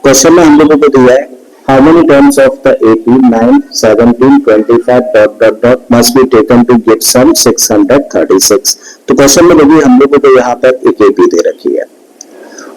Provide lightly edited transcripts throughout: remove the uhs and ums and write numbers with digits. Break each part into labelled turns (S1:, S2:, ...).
S1: Question में हम लोगों को दिया है how many terms of the AP 9, 17, 25 dot dot dot must be taken to give sum 636। तो क्वेश्चन में देखिए हम लोगों को यहाँ पर एक AP दे रखी है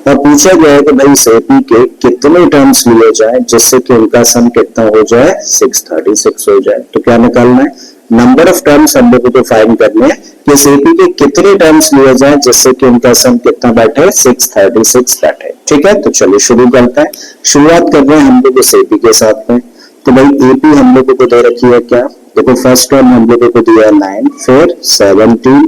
S1: और पूछा गया है कि भाई इस AP के कितने टर्म्स लिए जाए जिससे कि उनका सम कितना हो जाए 636 हो जाए। तो क्या निकालना है, नंबर ऑफ टर्म्स हम लोगों को फाइंड करने हैं कि इस AP के कितने टर्म्स लिए जाए जिससे कि उनका सम कितना बैठे 636 बैठे। ठीक है, तो चलिए शुरू करते हैं। शुरुआत कर रहे हैं हम लोग इस AP के साथ में। तो भाई AP हम लोगों को दे रखी है क्या, देखो फर्स्ट टर्म हम लोगों को दिया है 9, फिर 17,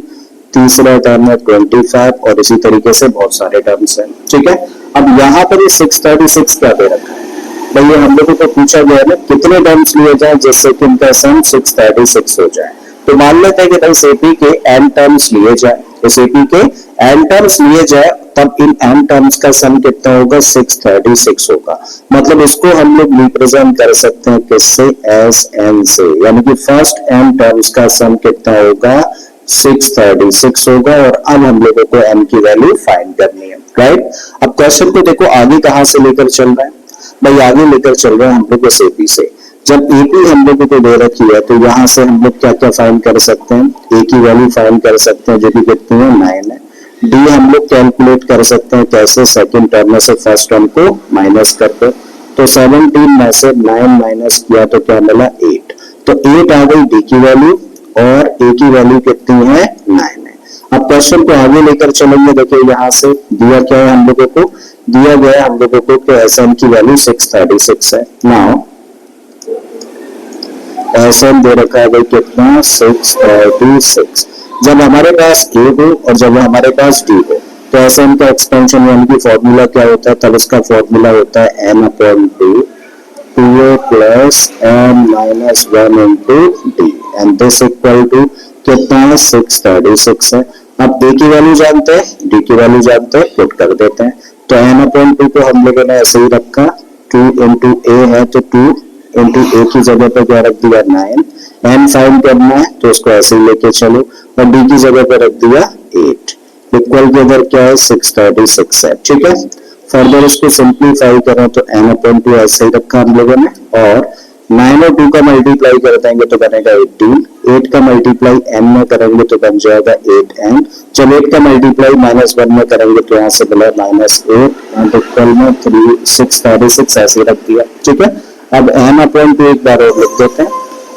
S1: तीसरा टर्म है 25 और इसी तरीके से बहुत सारे टर्म्स हैं। ठीक है, अब यहाँ पर ये 636 क्या दे रखा है, भाई ये हम लोगों को पूछा गया ना कितने टर्म्स लिए जाए जिससे कि उनका सम 636 हो जाए। तो मान लेते हैं कि भाई इस AP के n टर्म्स लिए जाए, इस AP के n टर्म्स लिए जाए तब इन n टर्म्स का सम कितना होगा 636 होगा। मतलब इसको हम लोग रिप्रेजेंट कर सकते हैं किससे, एस n से, यानी कि फर्स्ट n टर्म्स का सम कितना होगा 636 होगा। और अब हम लोगों को n की वैल्यू फाइंड करनी है, राइट। अब क्वेश्चन को देखो आगे कहां से लेकर चल रहा है, भाई आगे लेकर चल रहे हैं हम लोग इस AP से। जब AP हम लोगों को दे रखी है तो यहाँ से हम लोग क्या क्या फाइंड कर सकते हैं, A की वैल्यू फाइंड कर सकते हैं जो कि कितनी है 9 है। D हम लोग कैलकुलेट कर सकते हैं कैसे, सेकंड टर्म में से फर्स्ट टर्म को माइनस करके। तो 17 में से 9 माइनस किया तो क्या मिला 8, तो 8 आ गई D की वैल्यू और A की वैल्यू कितनी है 9 है। अब क्वेश्चन को आगे लेकर चलेंगे। देखिए यहाँ से दिया क्या है हम लोगों को, दिया गया हम लोगों को कि SN की वैल्यू 636 है। नाउ SN दे रखा है भाई कितना 636। जब हमारे पास A हो और जब हमारे पास D हो तो SN का एक्सपेंशन यानी कि फॉर्मूला क्या होता है, तब इसका फॉर्मूला होता है n/2 2A plus n minus 1 into D and this equal to कितना है 636 है। अब A की वैल्यू जानते हैं, D की वैल्यू जानते हैं, पुट कर देते हैं। तो n/2 को हम लोगों ने ऐसे ही रखा, 2 इंटू A है तो 2 इंटू A की जगह पर क्या रख दिया 9, n फाइंड करना है तो उसको ऐसे ही लेके चलो और D की जगह पर रख दिया 8, इक्वल के इधर क्या है 636 है। ठीक है, फर्दर इसको सिंप्लीफाई करें तो n/2 ऐसे ही रखा हम लोगों ने और 9 और 2 का मल्टीप्लाई कर देंगे तो बनेगा 18, 8 का मल्टीप्लाई n में करेंगे तो बन जाएगा 8n, जब 8 का मल्टीप्लाई -1 में करेंगे तो यहाँ से मिला -8 एंड इक्वल में 636 ऐसे रख दिया। ठीक है, अब n/2 एक बार और लिख देते हैं,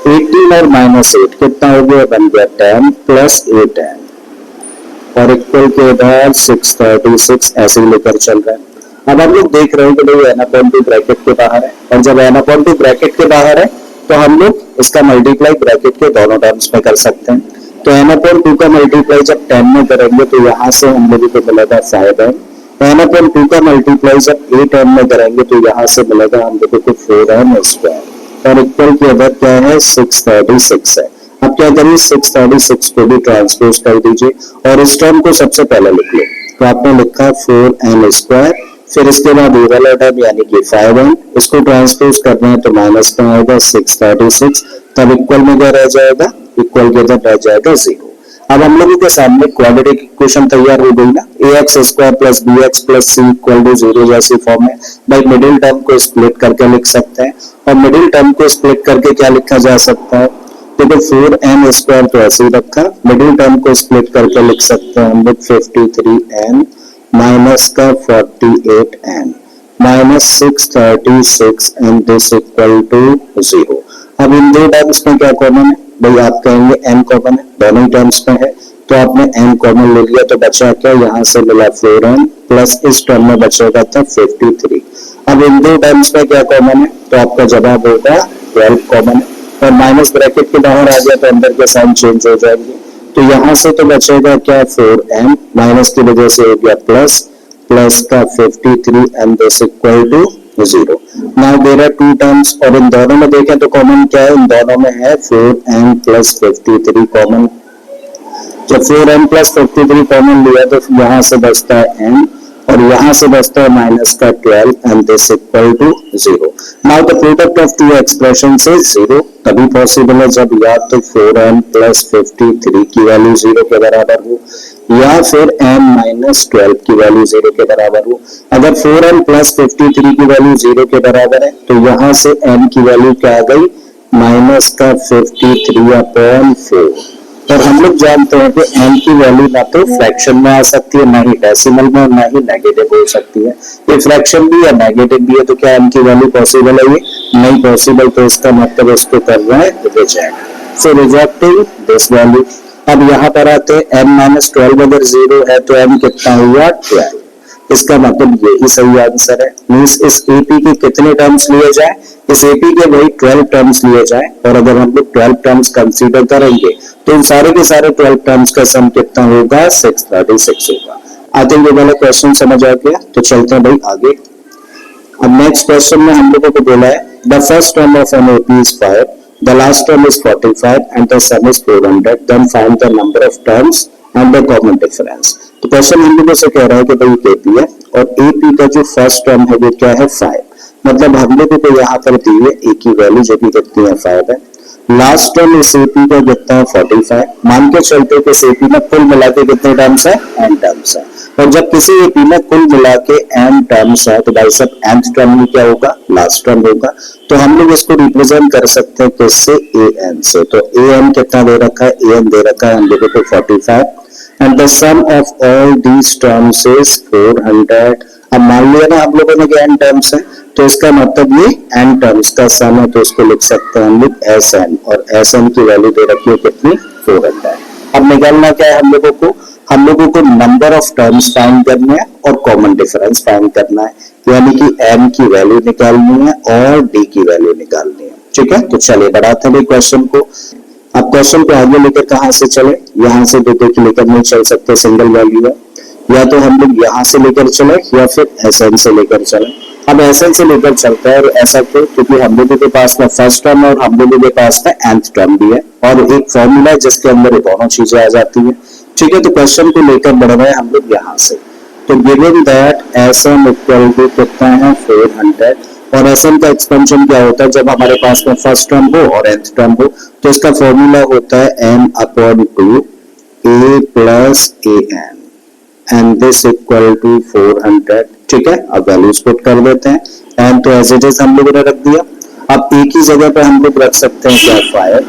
S1: 18 और -8 कितना हो गया, बन गया 10 प्लस 8n और इक्वल के बाद 636 ऐसे ही लेकर चल रहा है। अब हम लोग देख रहे हैं कि भाई n/2 ब्रैकेट के बाहर है और जब n/2 ब्रैकेट के बाहर है तो हम लोग इसका मल्टीप्लाई ब्रैकेट के दोनों टर्म्स में कर सकते हैं। तो n/2 का मल्टीप्लाई जब 10 में करेंगे तो यहाँ से हम लोगों को मिलेगा 5n, n/2 का मल्टीप्लाई जब 8n में करेंगे तो यहाँ से मिलेगा हम लोगों को 4n स्क्वायर और इक्वल के अंदर क्या है 636 है। अब क्या करिए 636 को भी ट्रांसपोज कर दीजिए और इस टर्म को सबसे पहले लिख लो। तो आपने लिखा 4n स्क्वायर, फिर इसके बाद ये वाला टर्म यानी कि 5n, इसको ट्रांसपोज करना है तो माइनस में आएगा 636, तब इक्वल में क्या रह जाएगा, इक्वल के अंदर रह जाएगा 0। अब हम लोगों के सामने क्वाड्रेटिक इक्वेशन तैयार हो गई ना, ax square plus bx plus c equal to 0 जैसी फॉर्म है। भाई मिडिल टर्म को स्प्लिट करके लिख सकते हैं और मिडिल टर्म को स्प्लिट करके क्या लिखा जा सकता है, देखो 4n स्क्वायर तो ऐसे ही रखा, मिडिल टर्म को स्प्लिट करके लिख सकते हैं हम लोग 53n माइनस का 48n minus 636 and this equal to 0। अब इन दो टर्म्स में क्या कॉमन है, भाई आप कहेंगे n कॉमन है, दोनों टर्म्स में है तो आपने n कॉमन ले लिया तो बचा क्या, यहाँ से मिला 4n प्लस इस टर्म में बचेगा था 53। अब इन दो टर्म्स में क्या कॉमन है, तो आपका जवाब होगा 12 कॉमन है और माइनस ब्रैकेट के बाहर आ गया तो अंदर के साइन चेंज हो जाएंगे। तो यहाँ से तो बचेगा क्या 4n, माइनस की वजह से हो गया प्लस, प्लस का 53 and this equal to 0। Now there are two terms और इन दोनों में देखें तो कॉमन क्या है, इन दोनों में है 4n प्लस 53 कॉमन। जब 4n प्लस 53 कॉमन लिया तो यहाँ से बचता है n और यहाँ से बचता है माइनस का 12 and this equal to 0। Now the product of two expressions is 0, तभी पॉसिबल है जब या तो 4n प्लस 53 की वैल्यू 0 के बराबर हो या फिर n माइनस 12 की वैल्यू 0 के बराबर हो। अगर 4n प्लस 53 की वैल्यू 0 के बराबर है तो यहां से n की वैल्यू क्या आ गई, माइनस का 53/4। और हम लोग जानते हैं कि n की वैल्यू ना तो फ्रैक्शन में आ सकती है, ना ही डेसिमल में, ना ही नेगेटिव हो सकती है। ये फ्रैक्शन भी या नेगेटिव भी है तो क्या n की वैल्यू पॉसिबल है, ये नहीं पॉसिबल, तो इसका मतलब इसको कर रहा है reject. So rejecting this value. अब यहाँ पर आते हैं n माइनस 12 अगर 0 है तो n कितना हुआ, 12। इसका मतलब यही सही आंसर है। मींस इस एपी के कितने टर्म्स लिए जाए, इस एपी के वही 12 टर्म्स लिए जाए, और अगर हम लोग 12 टर्म्स कंसीडर करेंगे तो इन सारे के सारे 12 टर्म्स का सम कितना होगा, 636 होगा। आई थिंक ये वाला क्वेश्चन समझ आ गया, तो चलते हैं भाई आगे। अब नेक्स्ट क्वेश्चन में हम लोगों को बोला है the first term of an AP is 5, the last term is 45 and the sum is 400, then find the number of terms and the common difference। तो क्वेश्चन हम लोगों से कह रहा है कि भाई एपी है और एपी का जो फर्स्ट टर्म है वो क्या है, 5। मतलब हम लोगों को यहाँ पर दी है ए की वैल्यू जो कि कितनी है, 5 है। लास्ट टर्म इस एपी का कितना है, 45। मान के चलते कि इस एपी में कुल मिला के कितने टर्म्स है, n टर्म्स है। और जब किसी एपी में कुल मिला के n टर्म्स है तो भाई सब nth टर्म में क्या होगा, लास्ट टर्म होगा। तो हम लोग इसको रिप्रेजेंट कर सकते हैं किससे, an से। तो an कितना दे रखा है, an दे रखा है हम लोगों को 45 and the sum of all these terms is 400। अब मान लिया ना हम लोगों ने कि n टर्म्स है तो इसका मतलब ये n टर्म्स का सम है, तो इसको लिख सकते हैं हम लोग Sn, और Sn की वैल्यू दे रखी है कितनी, 400। अब निकालना क्या है हम लोगों को नंबर ऑफ टर्म्स फाइंड करने हैं और कॉमन डिफरेंस फाइंड करना है, यानी कि n की वैल्यू निकालनी है और d की वैल्यू निकालनी है। ठीक है, तो चलिए बढ़ाते हैं क्वेश्चन को। अब क्वेश्चन को आगे लेकर कहां से चले, यहां से लेकर नहीं चल सकते, सिंगल वैल्यू है, या तो हम लोग यहाँ से लेकर चले या फिर Sn से लेकर चले। अब Sn से लेकर चलता है, और ऐसा क्यों, क्योंकि हम लोगों के पास में फर्स्ट टर्म और हम लोगों के पास में nth टर्म भी है, और एक फॉर्मूला है जिसके अंदर दोनों चीजें आ जाती है। ठीक है, तो क्वेश्चन को लेकर बढ़ रहे हैं हम लोग यहाँ से। तो given that Sn equal to कितना है, 400, और Sn का एक्सपेंशन क्या होता है, जब हमारे पास में फर्स्ट टर्म हो और nth टर्म हो तो इसका फॉर्मूला होता है n/2 a plus an and this equal to 400। ठीक है, अब वैल्यूज पुट कर देते हैं, n तो एज इट इज हम लोगों ने रख दिया। अब a की जगह पे हम लोग रख सकते हैं क्या, 5,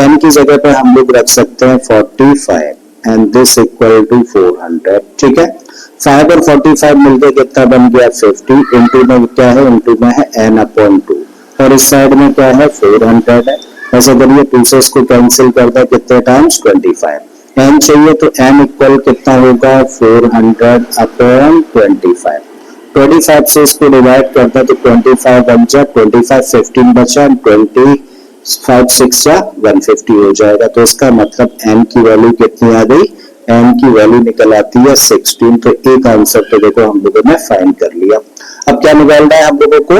S1: an की जगह पे हम लोग रख सकते हैं 45 and this equal to 400। ठीक है, 5 और 45 मिलकर कितना बन गया, 50। इंटू में क्या है, इंटू में है n/2, और इस साइड में क्या है, 400 है। ऐसे करिए 2 से इसको कैंसिल कर दे, कितने टाइम्स, 25। n चाहिए तो n इक्वल कितना होगा, 400/25। 25 से इसको डिवाइड करता तो 25 बन जा, 25 15 बचा, 25 6 या 150 हो जाएगा। तो इसका मतलब n की वैल्यू कितनी आ गई, n की वैल्यू निकल आती है 16। तो एक आंसर तो देखो हम लोगों ने फाइंड कर लिया। अब क्या निकालना है हम लोगों को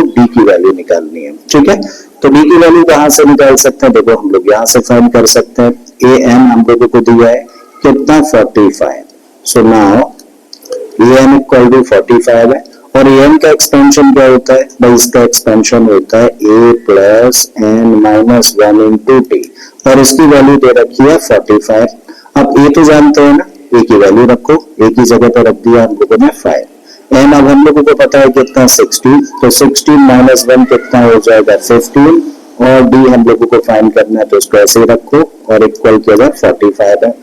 S1: d की वैल्यू निकालनी है। ठीक है, तो d की वैल्यू कहां से निकाल सकते हैं, देखो हम लोग यहाँ से फाइंड कर सकते हैं। an हम लोगों को दिया है कितना, 45। So now an equal to 45 है, और an का एक्सपेंशन क्या होता है, भाई इसका एक्सपेंशन होता है a plus n minus 1 into t, और इसकी वैल्यू दे रखी है 45। अब a तो जानते हैं ना, a की वैल्यू रखो, a की जगह पर रख दिया हम लोगों ने 5। n अब हम लोगों को पता है कितना, 16, तो 16 माइनस 1 कितना हो जाएगा, 15, और d हम लोगों को फाइंड करना है तो इसको ऐसे ही रखो, और इक्वल की जगह 45 है।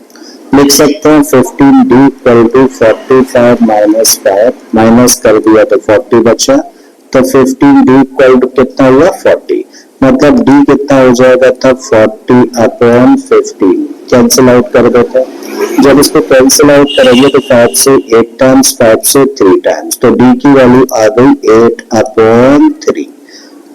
S1: लिख सकते हैं 15d equal to 45 minus 5, minus कर दिया तो 40 बचा, तो 15d इक्वल टू कितना हुआ, 40। मतलब d कितना हो जाएगा तब, 40/15। कैंसिल आउट कर देते हैं, जब इसको कैंसिल आउट करेंगे तो 5 से 8 टाइम्स, 5 से 3 टाइम्स, तो d की वैल्यू आ गई 8/3,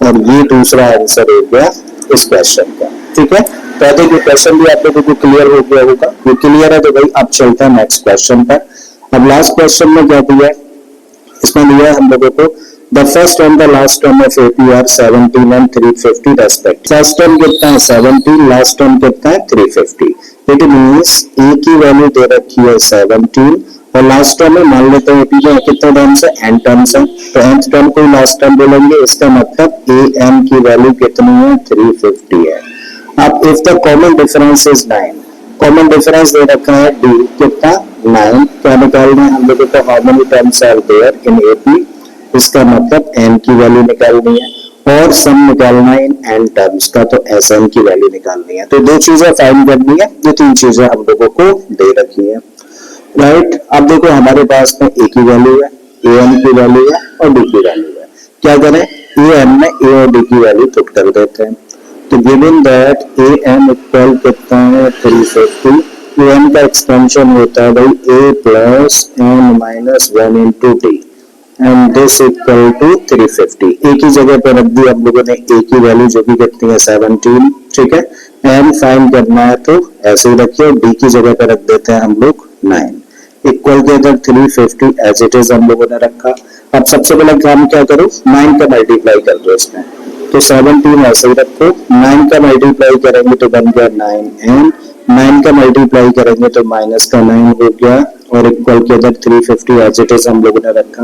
S1: और ये दूसरा आंसर हो गया इस क्वेश्चन का। ठीक है, तो आई थिंक क्वेश्चन भी आप लोगों को क्लियर हो गया होगा। ये क्लियर है तो भाई अब चलता है नेक्स्ट क्वेश्चन पर। अब लास्ट क्वेश्चन में क्या दिया है, इसमें दिया है हम लोगों को the first and the last term of AP are 17 and 350 respect. First term कितना है 17, लास्ट टर्म कितना है 350। इट मींस ए की वैल्यू दे रखी है 17, और लास्ट टर्म में मान लेते हैं एपी में कितने टर्म्स है, n टर्म्स है, तो nth टर्म को लास्ट टर्म बोलेंगे। इसका मतलब an की वैल्यू कितनी है, 350 है। अब if the common difference is 9, common difference दे रखा है डी कितना 9, क्या निकालना है हम लोगों को, how many terms are there in AP, इसका मतलब एन की वैल्यू निकालनी है और सम निकालना है इन एन टर्म्स का, तो एस एन की वैल्यू निकालनी है। तो दो चीजें फाइंड करनी है, ये तीन चीजें हम लोगों को दे रखी है, राइट। अब देखो हमारे पास में ए की वैल्यू है, ए एन की वैल्यू है और डी की वैल्यू है, क्या करें ए एन में ए और डी की वैल्यू पुट कर देते हैं। तो given that a n equal कितना है 350, ए एन का एक्सपेंशन होता है भाई A plus N minus 1 into D and this equal to 350। A की जगह पर रख दी हम लोगों ने ए की वैल्यू जो कि कितनी है 17, ठीक है। एन फाइंड करना है तो ऐसे ही रखिए, डी की जगह पर रख देते हैं हम लोग 9 इक्वल के इधर 350 एज इट इज हम लोगों ने रखा। अब सबसे पहले काम क्या करो, 9 का मल्टीप्लाई कर दो इसमें, तो 17 ऐसे ही रखो, 9 का मल्टीप्लाई करेंगे तो बन गया 9n, 9 का मल्टीप्लाई करेंगे तो माइनस का 9 हो गया और इक्वल के इधर 350 एज इट इज हम लोगों ने रखा।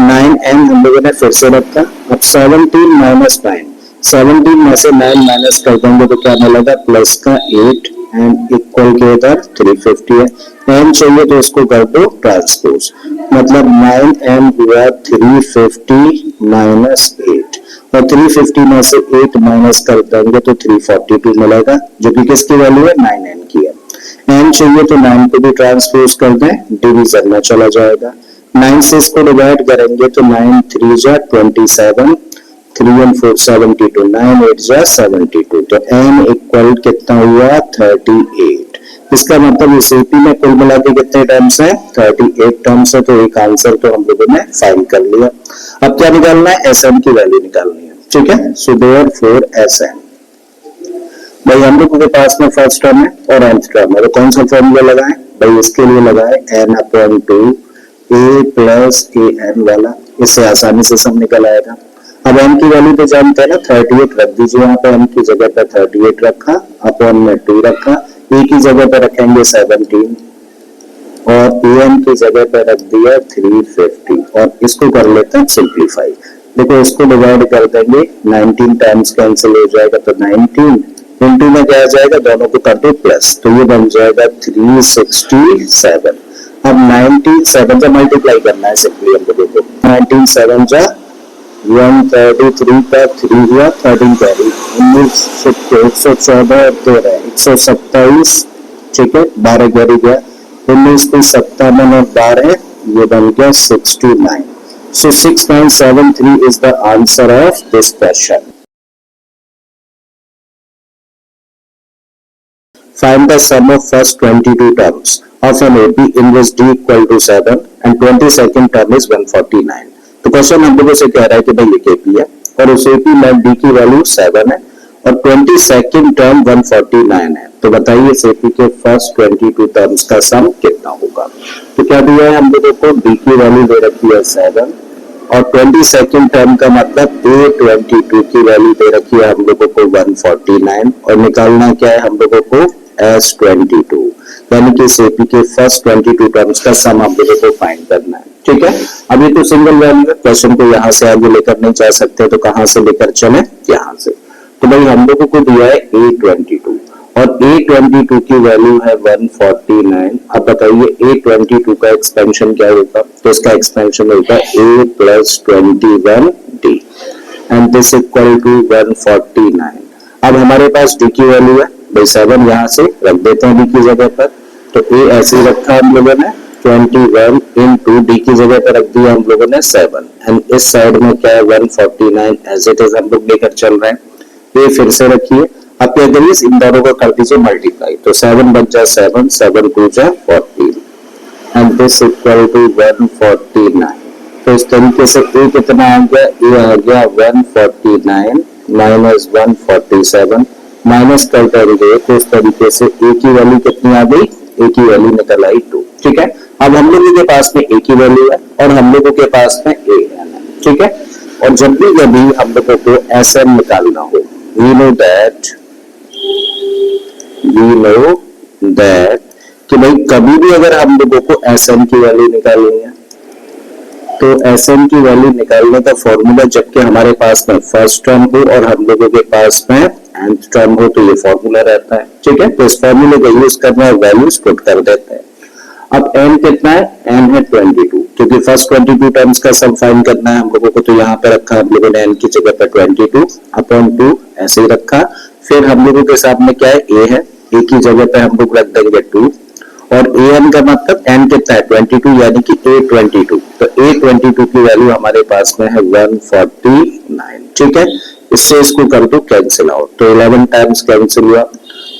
S1: 9n हम लोगों ने फिर से रखा। अब 17 माइनस 9, 17 में से 9 माइनस कर देंगे तो क्या मिलेगा प्लस का 8 एंड इक्वल के इधर 350 है। n चाहिए तो इसको कर दो ट्रांसपोज, मतलब 9n हुआ 350 माइनस 8 और 350 में से 8 माइनस कर देंगे तो 342 मिलेगा, जो कि किसकी वैल्यू है 9n की है। n चाहिए तो 9 को भी ट्रांसपोज कर दें, डिवीजन में चला जाएगा। 9 से इसको डिवाइड करेंगे तो 9 3 जा 27, 3 and 4 72, 9 8 जा 72, तो n इक्वल कितना हुआ 38। इसका मतलब इस एपी में कुल मिला के कितने टर्म्स हैं 38 टर्म्स है, तो एक आंसर तो हम लोगों ने फाइंड कर लिया। अब क्या निकालना है, एस एन की वैल्यू निकालनी है, ठीक है। सो देयरफॉर एस एन, भाई हम लोगों के पास में फर्स्ट टर्म है और nth टर्म है, तो कौन सा फॉर्मूला लगाएं भाई, इसके लिए लगाए n/2 a plus A N वाला, इससे आसानी से सब निकल आएगा। अब n की वैल्यू तो जानते हैं ना 38 रख दीजिए, यहाँ पे n की जगह पर 38 रखा, अपॉन में 2 रखा, a की जगह पर रखेंगे 17 और an की जगह पर रख दिया 350 और इसको कर लेते हैं सिंप्लीफाई। देखो इसको डिवाइड कर देंगे, 19 टाइम्स कैंसिल हो जाएगा तो 19 इंटू में क्या आ जाएगा, दोनों को कर दो प्लस, तो ये बन जाएगा 367। अब 97 से मल्टीप्लाई करना है सिंपली हम लोगों को, 19 7 जा 133 का 3 हुआ 13 कैरी 114 13 127, ठीक है 12 कैरी गया 19 को 57 और 12 ये बन गया 69। So 6973 is the answer of this question. Find the sum of first 22 terms of an AP in which D equal to 7 and 22nd term is 149. तो क्वेश्चन हम लोगों से कह रहा है कि भाई ये एपी है और उस एपी में डी की वैल्यू 7 है और 22nd टर्म 149 है, तो बताइए इस एपी के फर्स्ट 22 टर्म्स का सम कितना होगा। तो क्या दिया है हम लोगों को, डी की वैल्यू दे रखी है 7 और 22nd टर्म का मतलब A22 की वैल्यू दे रखी है हम लोगों को 149 और निकालना क्या है हम लोगों को S22, यानी कि इस एपी के फर्स्ट 22 टर्म्स का सम हम लोगों को फाइंड करना है, ठीक है। अभी तो सिंगल वैल्यू है, क्वेश्चन को यहाँ से आगे लेकर नहीं जा सकते, तो कहाँ से लेकर चले, यहाँ से। तो भाई हम लोगों को दिया है A22 और A22 की वैल्यू है 149। अब बताइए A22 का एक्सपेंशन क्या होगा, तो इसका एक्सपेंशन होगा A plus 21D and this equal to 149। अब हमारे पास D की वैल्यू है भाई 7, यहाँ से रख देते हैं D की जगह पर, तो A ऐसे रखा हम लोगों ने 21 इंटू डी की जगह पर रख दिया हम लोगों ने 7 एंड इस साइड में क्या है 149 एज इट इज हम लोग लेकर चल रहे हैं। ये फिर से रखिए, अब क्या करिए इन दोनों को कर दीजिए मल्टीप्लाई, तो 7 बच जा 7, 7 2 जा 14 एंड दिस इक्वल टू 149। तो इस तरीके से ए कितना आ गया, ए आ गया 149 माइनस 147 माइनस कर देंगे तो इस तरीके से ए की वैल्यू कितनी आ गई, ए की वैल्यू निकल आई 2, ठीक है। अब हम लोगों के पास में ए की वैल्यू है और हम लोगों के पास में ए है, ठीक है। और जब भी कभी हम लोगों को एस एन निकालना हो, वी नो दैट कि भाई कभी भी अगर हम लोगों को एस एन की वैल्यू निकालनी है तो एस एन की वैल्यू निकालने का फॉर्मूला जबकि हमारे पास में फर्स्ट टर्म हो और हम लोगों के पास में nth टर्म हो तो ये फॉर्मूला रहता है, ठीक है। तो इस फॉर्मूले का यूज करना है, वैल्यूज पुट कर देते हैं। अब n कितना है, n है 22, क्योंकि फर्स्ट 22 टर्म्स का सम फाइंड करना है हम लोगों को, तो यहाँ पे रखा हम लोगों ने n की जगह पे 22/2 ऐसे ही रखा। फिर हम लोगों के सामने क्या है, a है, a की जगह पे हम लोग रख देंगे 2, और an का मतलब n कितना है 22, यानी कि a22, तो a22 की वैल्यू हमारे पास में है 149, ठीक है। इससे इसको कर दो कैंसिल आउट, तो 11 टाइम्स कैंसिल हुआ,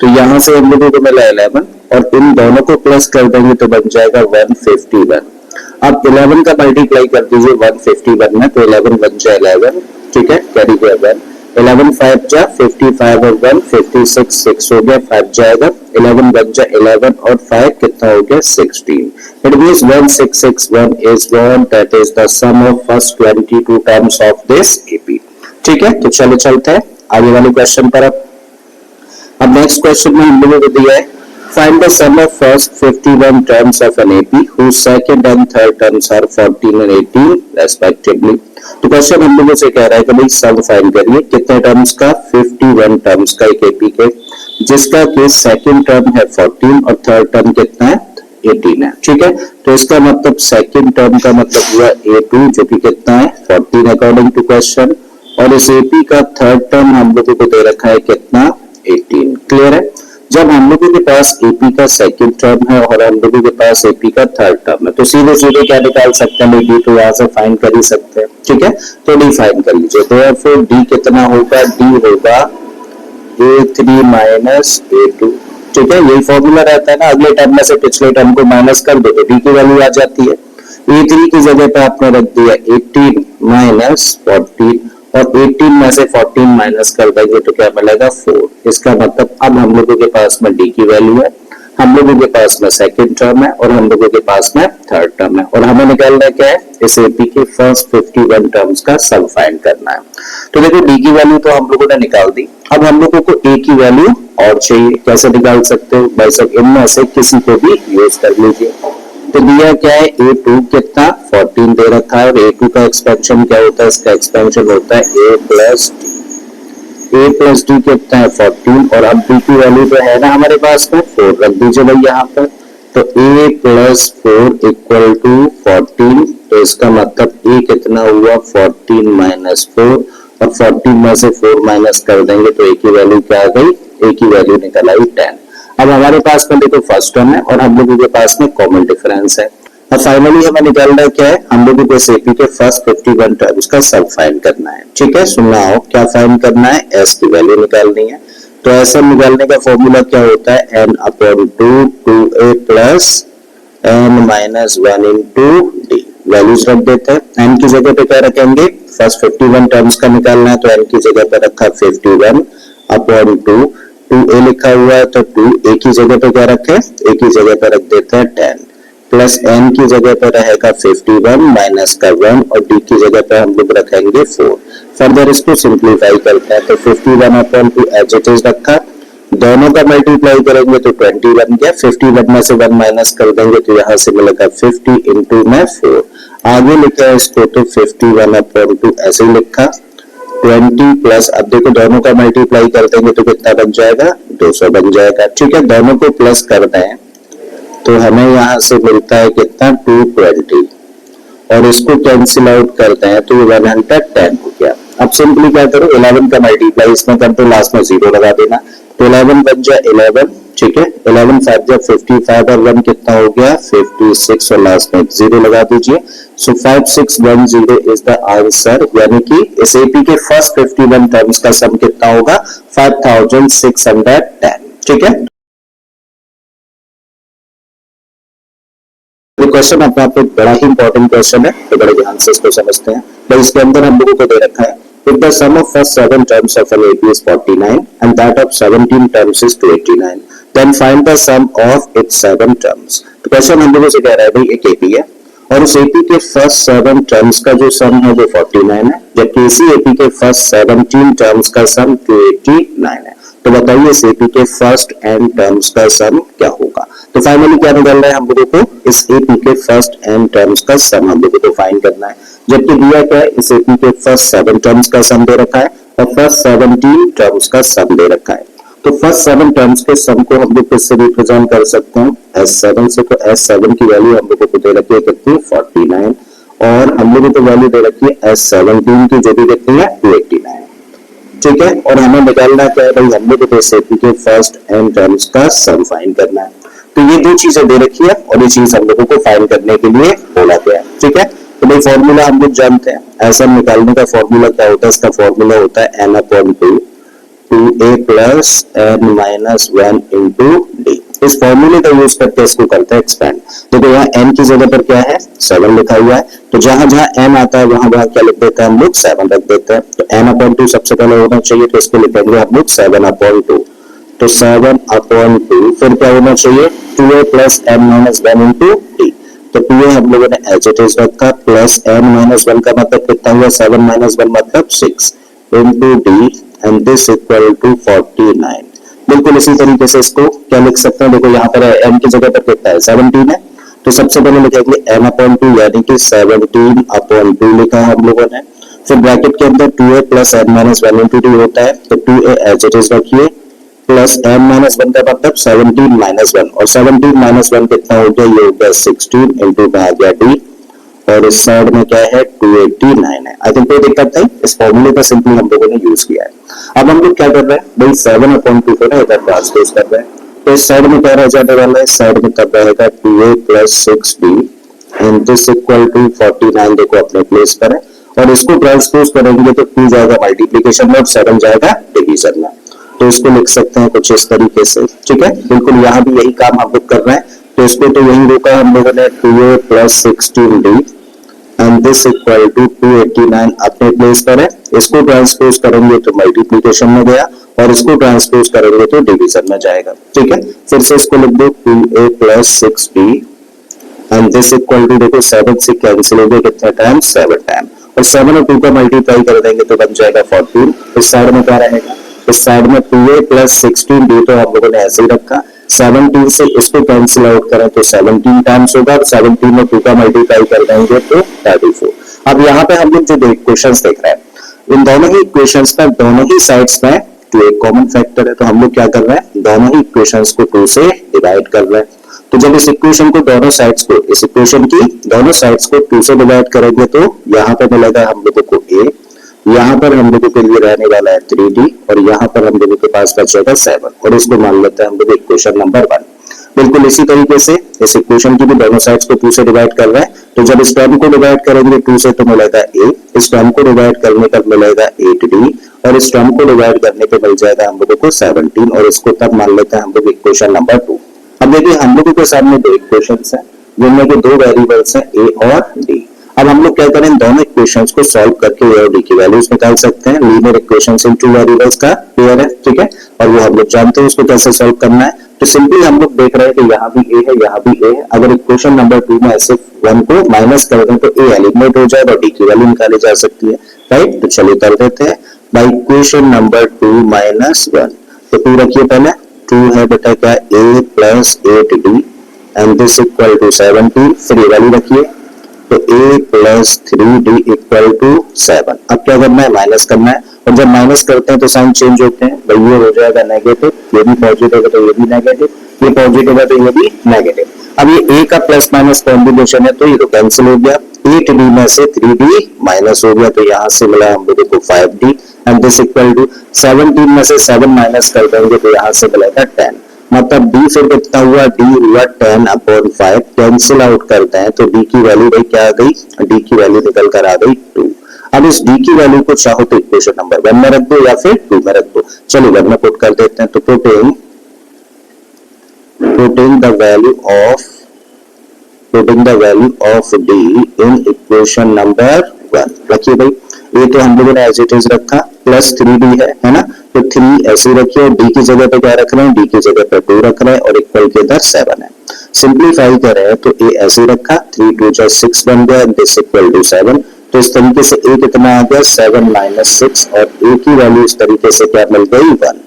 S1: तो यहाँ से हम लोगों को मिला 11, और इन दोनों को प्लस कर देंगे तो बन जाएगा 151। अब 11 का मल्टीप्लाई कर दीजिए 151 में, तो 11 बन जाए 11, ठीक है, कैरी गया 1, 11 5 जा 55 और 1 56, 6 हो गया, 5 जाएगा, 11 बन जाए 11 और 5 कितना हो गया 16। It means 1661 is one, that is the sum of first 22 terms of this AP, ठीक है। तो चलो चलते हैं आगे वाले क्वेश्चन पर। अब नेक्स्ट क्वेश्चन में हम लोगों को दिया है, find the sum of first 51 terms of an AP whose second and third terms are 14 and 18 respectively। तो क्वेश्चन हम लोगों से कह रहा है कि भाई सम फाइंड करिए कितने टर्म्स का, 51 टर्म्स का एक एपी के, जिसका कि सेकंड टर्म है 14 और थर्ड टर्म कितना है 18 है, ठीक है। तो इसका मतलब सेकंड टर्म का मतलब हुआ A2 जो कि कितना है 14 अकॉर्डिंग टू क्वेश्चन, और इस एपी का थर्ड टर्म हम लोगों को दे रखा है कितना 18। क्लियर है। जब हम लोगों के पास एपी का सेकंड टर्म है और हम लोगों के पास एपी का थर्ड टर्म है, तो सीधे सीधे क्या निकाल सकते हैं, डी तो यहाँ से फाइंड कर ही सकते हैं, ठीक है। तो डी फाइंड कर लीजिए, तो फिर डी कितना होगा, डी होगा A3 माइनस A2, ठीक है। यही फॉर्मूला रहता है ना, अगले टर्म में से पिछले टर्म को माइनस कर दो तो डी की वैल्यू आ जाती है। A3 की जगह पे आपने रख दिया 18 माइनस 14, और 18 में से 14 माइनस कर देंगे तो क्या मिलेगा 4। इसका मतलब अब हम लोगों के पास में डी की वैल्यू है, हम लोगों के पास में सेकंड टर्म है और हम लोगों के पास में थर्ड टर्म है, और हमें निकालना क्या है, इस एपी के फर्स्ट 51 टर्म्स का सम फाइंड करना है। तो देखो डी की वैल्यू तो हम लोगों ने निकाल दी, अब हम लोगों को ए की वैल्यू और चाहिए। कैसे निकाल सकते हो भाई सब, इनमें से किसी को भी यूज कर लीजिए। तो दिया क्या है, A2 कितना 14 दे रखा है, और A2 का एक्सपेंशन क्या होता है, इसका एक्सपेंशन होता है A प्लस डी कितना है 14, और अब D की वैल्यू तो है ना हमारे पास में 4 रख दीजिए भाई यहाँ पर, तो A प्लस 4 इक्वल टू 14, तो इसका मतलब A कितना हुआ 14 माइनस 4, और 14 में से 4 माइनस कर देंगे तो A की वैल्यू क्या आ गई, A की वैल्यू निकल आई 10। अब हमारे पास में देखो फर्स्ट टर्म है और हम लोगों के पास में कॉमन डिफरेंस है। अब फाइनली हमें निकालना क्या है, हम लोगों को एपी के फर्स्ट 51 टर्म्स का सब फाइंड करना है, ठीक है। सुनना हो क्या फाइंड करना है, एस की वैल्यू निकालनी है। तो ऐसा निकालने का फॉर्मूला क्या होता है, n/2 2a plus n minus 1 into D. Values रख देते हैं, n की जगह पे क्या रखेंगे, फर्स्ट 51 टर्म्स का निकालना है, तो n की जगह पे रखा 51/2, 2a लिखा हुआ है तो 2, a की जगह पे क्या रखे, a की जगह पे रख देते हैं 10, प्लस n की जगह पे रहेगा 51 माइनस का 1, और d की जगह पे हम लोग रखेंगे 4। फर्दर इसको सिंप्लीफाई करते हैं, तो 51/2 एज इट इज रखा, दोनों का मल्टीप्लाई करेंगे तो 20 बन गया, 51 में से 1 माइनस कर देंगे तो यहाँ से मिलेगा 50 इंटू में 4। आगे लिखा है इसको तो 51/2 ऐसे ही लिखा, 20 प्लस, अब देखो दोनों का मल्टीप्लाई कर देंगे तो कितना बन जाएगा 200 बन जाएगा, ठीक है। दोनों को प्लस कर दें तो हमें यहाँ से मिलता है कितना 220, और इसको कैंसिल आउट करते हैं तो 110 हो गया। अब सिंपली क्या करो, 11 का मल्टीप्लाई इसमें कर दो, लास्ट में 0 लगा देना, तो 11 बन जाए 11, ठीक है। 11 5 जब 55 और 1 कितना हो गया 56, और लास्ट में 0 लगा दीजिए। सो 5610 इज द आंसर, यानी कि इस एपी के फर्स्ट 51 टर्म्स का सम कितना होगा 5610, ठीक है। क्वेश्चन अपने आप में बड़ा ही इंपॉर्टेंट क्वेश्चन है, तो बड़े ध्यान से इसको समझते हैं। तो इसके अंदर हम लोगों को दे रखा है, if the sum of first 7 terms of an AP is 49 and that of 17 terms is 289, then find the sum of its 7 terms। तो क्वेश्चन हम लोगों से कह रहा है भाई एक एपी है और उस एपी के फर्स्ट 7 टर्म्स का जो सम है वो 49 है, जबकि इसी एपी के फर्स्ट 17 टर्म्स का सम 289 है। तो बताइए इस एपी के फर्स्ट n टर्म्स का सम क्या होगा। तो फाइनली क्या निकल रहा है, हम लोगों को इस एपी के फर्स्ट n टर्म्स का सम हम लोगों को फाइंड करना है, जबकि दिया क्या है इस एपी के फर्स्ट 7 टर्म्स का सम दे रखा है और फर्स्ट 17 टर्म्स का सम दे रखा है। तो फर्स्ट 7 टर्म्स के सम को हम लोग किससे रिप्रेजेंट कर सकते हैं, S7 से। तो S7 की वैल्यू हम लोगों को दे रखी है कितनी, 49, और हम लोगों को वैल्यू दे रखी है S17 की, जो भी कितनी है, 289। ठीक है, और हमें निकालना क्या है भाई, हम लोग को के फर्स्ट n टर्म्स का सम फाइंड करना है। तो ये दो चीजें दे रखी है और ये चीज हम लोगों को फाइंड करने के लिए बोला गया है। ठीक है, तो भाई फॉर्मूला हम लोग जानते हैं, ऐसा निकालने का फॉर्मूला क्या होता है, इसका फॉर्मूला होता है n/2 2a plus n minus 1 into D. इस फॉर्मूले का यूज करके इसको करते हैं एक्सपेंड। देखो यहाँ n की जगह पर क्या है, 7 लिखा हुआ है, तो जहां जहां n आता है वहां वहां क्या लिख देते हैं हम लोग, 7 रख देते हैं। तो n/2 सबसे पहले होना चाहिए, तो इसको लिखेंगे हम लोग 7/2। तो 7/2 फिर क्या होना चाहिए, 2a plus n minus 1 into D. तो 2a हम लोगों ने एज इट इज रखा, प्लस n माइनस 1 का मतलब कितना हुआ, 7 माइनस 1 मतलब 6 into D, and this equal to 49। बिल्कुल इसी तरीके से इसको क्या लिख सकते हैं, देखो यहाँ पर n की जगह पर कितना है, 17 है। तो सबसे पहले लिखेंगे n/2 यानी कि 17/2 लिखा है हम लोगों ने। फिर ब्रैकेट के अंदर 2a plus n minus 1 into D होता है, तो 2a एज इट इज रखिए, प्लस n माइनस 1 का मतलब 17 माइनस 1, और 17 माइनस 1 कितना हो गया, ये हो गया 16 इंटू आ गया डी, और इस साइड में क्या है, 289 है। आई थिंक कोई दिक्कत नहीं, इस फॉर्मूले का सिंपली हम लोगों ने यूज किया है। अब हम लोग क्या कर रहे हैं भाई, 7/2 को ना इधर ट्रांसपोज कर रहे हैं, तो इस साइड में क्या रह जाने वाला है, इस साइड में तब रहेगा 2a plus 6b and this equal to 49। देखो अपने प्लेस पर है, और इसको ट्रांसपोज करेंगे तो 2 जाएगा मल्टीप्लीकेशन में और 7 जाएगा डिवीजन में। तो इसको लिख सकते हैं कुछ इस तरीके से। ठीक है, बिल्कुल यहाँ भी यही काम हम लोग कर रहे हैं, तो इसको तो यही रोका हम लोगों ने, 2a plus 16d and this equal to 289 अपने प्लेस पर है। इसको ट्रांसपोज करेंगे तो मल्टीप्लीकेशन में गया, और इसको ट्रांसपोज करेंगे तो डिवीजन में जाएगा। ठीक है, फिर से इसको लिख दो, 2a plus 6b and this equal to, देखो 7 से कैंसिल हो गए कितने टाइम, 7 टाइम, और 7 और 2 का मल्टीप्लाई कर देंगे तो बन जाएगा 14। इस साइड में क्या रहेगा, इस साइड में 2a प्लस 16b तो हम लोगों ने ऐसे ही रखा, 17 से इसको कैंसिल आउट करें तो 17 टाइम्स होगा, और 17 में 2 का मल्टीप्लाई कर देंगे तो 34। अब यहाँ पे हम लोग जो इक्वेशंस देख रहे हैं, इन दोनों ही इक्वेशंस पर दोनों ही साइड्स में 2 एक कॉमन फैक्टर है, तो हम लोग क्या कर रहे हैं, दोनों ही इक्वेशंस को 2 से डिवाइड कर रहे हैं। तो जब इस इक्वेशन को दोनों साइड्स को, इस इक्वेशन की दोनों साइड्स को 2 से डिवाइड करेंगे तो यहाँ पे मिलेगा हम लोगों को a, यहाँ पर हम लोगों के लिए रहने वाला है 3d, और यहाँ पर हम लोगों के पास बचेगा 7, और इसको मान लेते हैं हम लोग इक्वेशन नंबर 1। बिल्कुल इसी तरीके से इस इक्वेशन की भी दोनों साइड्स को 2 से डिवाइड कर रहे हैं, तो जब इस टर्म को डिवाइड करेंगे 2 से तो मिलेगा a, इस टर्म को डिवाइड करने पर मिलेगा 8d, और इस टर्म को डिवाइड करने पर मिल जाएगा हम लोगों को 17, और इसको तब मान लेते हैं हम लोग इक्वेशन नंबर 2। अब देखिए हम लोगों के सामने दो इक्वेशंस हैं, जिनमें के दो वेरिएबल्स हैं a और d। अब हम लोग क्या करें, दोनों इक्वेशंस को सॉल्व करके a और d की वैल्यूज निकाल सकते हैं। लीनियर इक्वेशंस इन टू वेरिएबल्स का पेयर है, ठीक है, और वो हम लोग जानते हैं उसको कैसे सॉल्व करना है। तो सिंपली हम लोग देख रहे हैं कि यहाँ भी a है, यहाँ भी a है। अगर इक्वेशन नंबर 2 में ऐसे 1 को माइनस कर दें तो a एलिमिनेट हो जाएगा और d की वैल्यू निकाली जा सकती है, राइट। तो चलिए कर देते हैं, बाय इक्वेशन नंबर 2 माइनस 1। तो 2 रखिए पहले, 2 है बेटा क्या, a plus 8d and this equal to 17। फिर ये वैल्यू रखिए, तो a plus 3d equal to 7। अब क्या करना है, माइनस करना है, और जब माइनस करते हैं तो साइन चेंज होते हैं भाई, ये हो जाएगा नेगेटिव, ये भी पॉजिटिव है तो ये भी नेगेटिव, ये पॉजिटिव है तो ये भी नेगेटिव। अब ये a का प्लस माइनस कॉम्बिनेशन है तो ये तो कैंसिल हो गया, 8d में से 3d माइनस हो गया, तो यहाँ से मिला हम लोगों को 5d and this equal to 17 में से 7 माइनस कर देंगे तो यहाँ से मिलेगा 10। मतलब d फिर कितना हुआ, d हुआ 10/5, कैंसिल आउट करते हैं तो d की वैल्यू भाई क्या आ गई, d की वैल्यू निकल कर आ गई 2। अब इस d की वैल्यू को चाहो तो इक्वेशन नंबर 1 में रख दो या फिर 2 में रख दो। चलिए 1 में पुट कर देते हैं, तो putting the value of d in equation number 1। रखिए भाई, ये तो हम लोगों ने एज इट इज रखा, प्लस 3d है ना, तो 3 ऐसे रखिए, और d की जगह पे क्या रख रहे हैं, d की जगह पे 2 रख रहे हैं, और इक्वल के इधर 7 है। सिंपलीफाई करें तो a ऐसे रखा, 3 2 जा 6 बन गया, दिस इक्वल टू 7। तो इस तरीके से a कितना आ गया, 7 माइनस 6, और a की वैल्यू इस तरीके से क्या मिल गई, 1।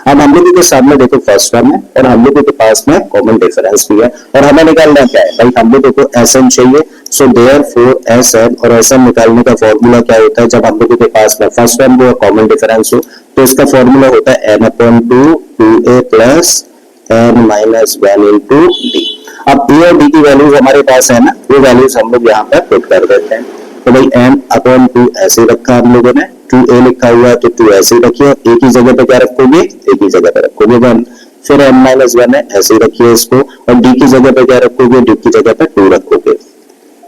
S1: अब हम लोगों के सामने देखो फर्स्ट टर्म है और हम लोगों के पास में कॉमन डिफरेंस भी है और हमें निकालना क्या है भाई, हम लोगों को एस एन चाहिए। सो देयरफॉर एस एन, और एस एन निकालने का फॉर्मूला क्या होता है, जब हम लोगों के पास में फर्स्ट टर्म हो कॉमन डिफरेंस हो तो इसका फॉर्मूला होता है N upon two A plus N minus one into D. अब ए और डी की वैल्यूज हमारे पास है ना, वो वैल्यूज हम लोग यहाँ पर पुट कर देते हैं। तो भाई एन अपॉन टू ऐसे रखा हम लोगों ने, 2a लिखा हुआ है तो 2 ऐसे ही रखिए, ए की जगह पे क्या रखोगे, ए की जगह पे रखोगे 1, फिर n माइनस वन है ऐसे ही रखिए इसको, और डी की जगह पे क्या रखोगे, डी की जगह पे 2 रखोगे।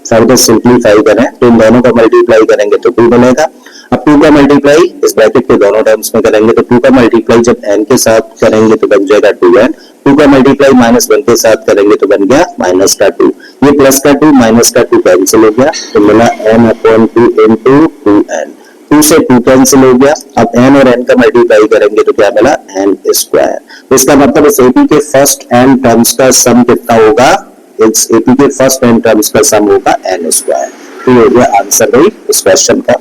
S1: फर्दर सिंप्लीफाई करें तो इन दोनों का मल्टीप्लाई करेंगे तो 2 बनेगा। अब 2 का मल्टीप्लाई इस ब्रैकेट के दोनों टर्म्स में करेंगे तो 2 का मल्टीप्लाई जब n के साथ करेंगे तो बन जाएगा 2n, 2 का मल्टीप्लाई माइनस 1 के साथ करेंगे तो बन गया माइनस का 2, ये प्लस का 2 माइनस का 2 कैंसिल हो गया तो मिला n अपॉन 2 इंटू 2n, 2 से 2 कैंसिल हो गया। अब n और n का मल्टीप्लाई करेंगे तो क्या मिला n स्क्वायर। तो इसका मतलब इस एपी के फर्स्ट n टर्म्स का सम कितना होगा, इस एपी के फर्स्ट n टर्म्स का सम होगा n स्क्वायर। तो ये हो गया आंसर भाई इस क्वेश्चन का।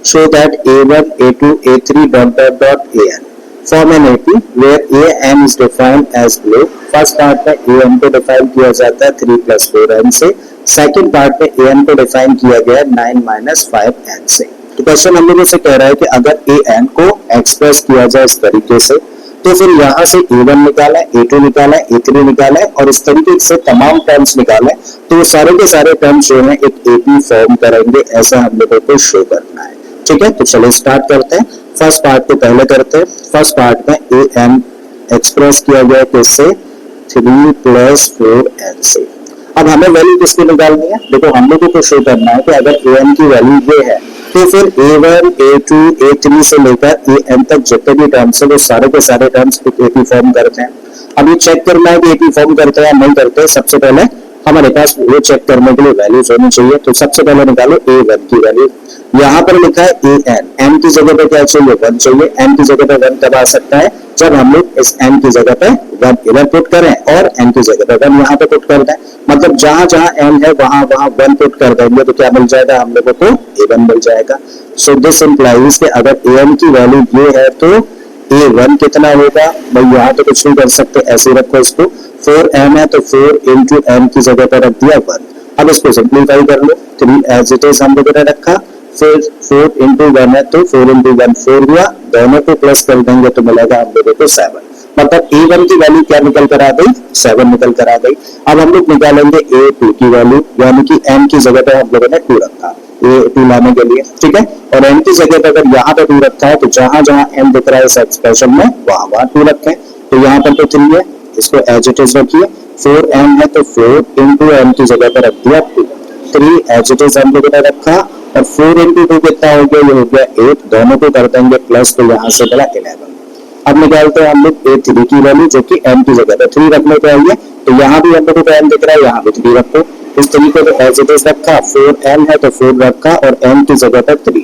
S1: Show that a1, a2, a3 dot dot dot an form an AP where an is defined as below। First part में an को डिफाइन किया जाता है 3 plus 4n से, सेकंड पार्ट में an को डिफाइन किया गया 9 minus 5n से। तो क्वेश्चन हम लोगों से कह रहा है कि अगर an को एक्सप्रेस किया जाए इस तरीके से तो फिर यहाँ से a1 निकाला है, a2 निकाला है, a3 निकाला है और इस तरीके से तमाम टर्म्स निकाले तो वो सारे के सारे टर्म्स जो है एक AP फॉर्म करेंगे, ऐसा हम लोगों को शो करना है। ठीक है, तो चलो स्टार्ट करते हैं। फर्स्ट पार्ट को पहले करते हैं। फर्स्ट पार्ट में ए एन एक्सप्रेस किया गया किससे, 3 plus 4n से। अब हमें वैल्यू किसकी निकालनी है, देखो हम लोगों को शो करना है कि अगर ए एन की वैल्यू ये है तो फिर a1, a2, a3 से लेकर an तक जितने भी टर्म्स है वो सारे के सारे टर्म्स एपी फॉर्म करते हैं। अब ये चेक करना है कि एपी फॉर्म करते हैं या नहीं करते, सबसे पहले हमारे पास वो चेक करने के लिए वैल्यूज होनी चाहिए। तो सबसे पहले निकालो a1 की वैल्यू, यहाँ पर लिखा है an, n की जगह पे क्या चाहिए, 1 चाहिए। n की जगह पे 1 कब आ सकता है, जब हम लोग इस n की जगह पे 1 इधर पुट करें और n की जगह पे 1 यहाँ पे पुट कर दें, मतलब जहां जहां n है वहां वहां 1 पुट कर देंगे तो क्या मिल जाएगा हम लोगों को, a1 मिल जाएगा। सो दिस इंप्लाइज कि अगर an की वैल्यू ये है तो a1 कितना होगा, भाई यहाँ तो कुछ नहीं कर सकते, ऐसे रखो इसको, 4n है तो 4 इंटू n की जगह पर रख दिया 1। अब इसको सिंप्लीफाई कर लो, 3 एज इट इज हम लोगों ने रखा, फिर 4 इंटू 1 है तो 4 इंटू 1 4 हुआ, दोनों को प्लस कर देंगे तो मिलेगा हम लोगों को 7। मतलब a1 की वैल्यू क्या निकल कर आ गई, 7 निकल कर आ गई। अब हम लोग निकालेंगे a2 की वैल्यू, यानी कि n की जगह पर हम लोगों ने 2 रखा a2 लाने के लिए, ठीक है, और n की जगह पर अगर यहाँ पे 2 रखा है तो जहां जहां n दिख रहा है इस एक्सप्रेशन में वहां वहां 2 रखें। तो यहाँ पर तो 3 है, इसको एज इट इज रखिए, 4n है तो 4 इंटू n की जगह पर रख दिया 2, 3 एज इट इज हम लोगों ने रखा, और 4 इंटू 2 कितना हो गया, ये हो गया 8, दोनों को कर देंगे प्लस तो यहाँ से बड़ा 11। अब निकालते हैं हम लोग a3 की वैल्यू, जो कि n की जगह पर 3 रखने को आइए, तो यहाँ भी हम लोगों को n दिख रहा है, यहाँ भी 3 रखो, इस तरीके से एज इट इज रखा, 4n है तो 4 रखा और n की जगह पर 3।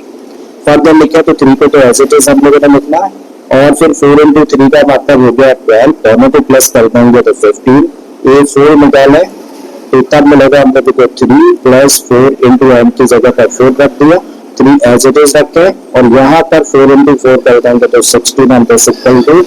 S1: फर्दर लिखा तो 3 को तो एज इट इज हम लोगों ने लिखना है, और फिर 4 इंटू 3 का मतलब हो गया 12, दोनों को प्लस कर देंगे तो 15, a4 निकाले तो तब मिलेगा हम लोग को 3 प्लस 4 इंटू n की जगह पर 4 रख दिया, 3 एज इट इज रखे और यहाँ पर 4 इंटू 4 कर देंगे तो 16 and this equal to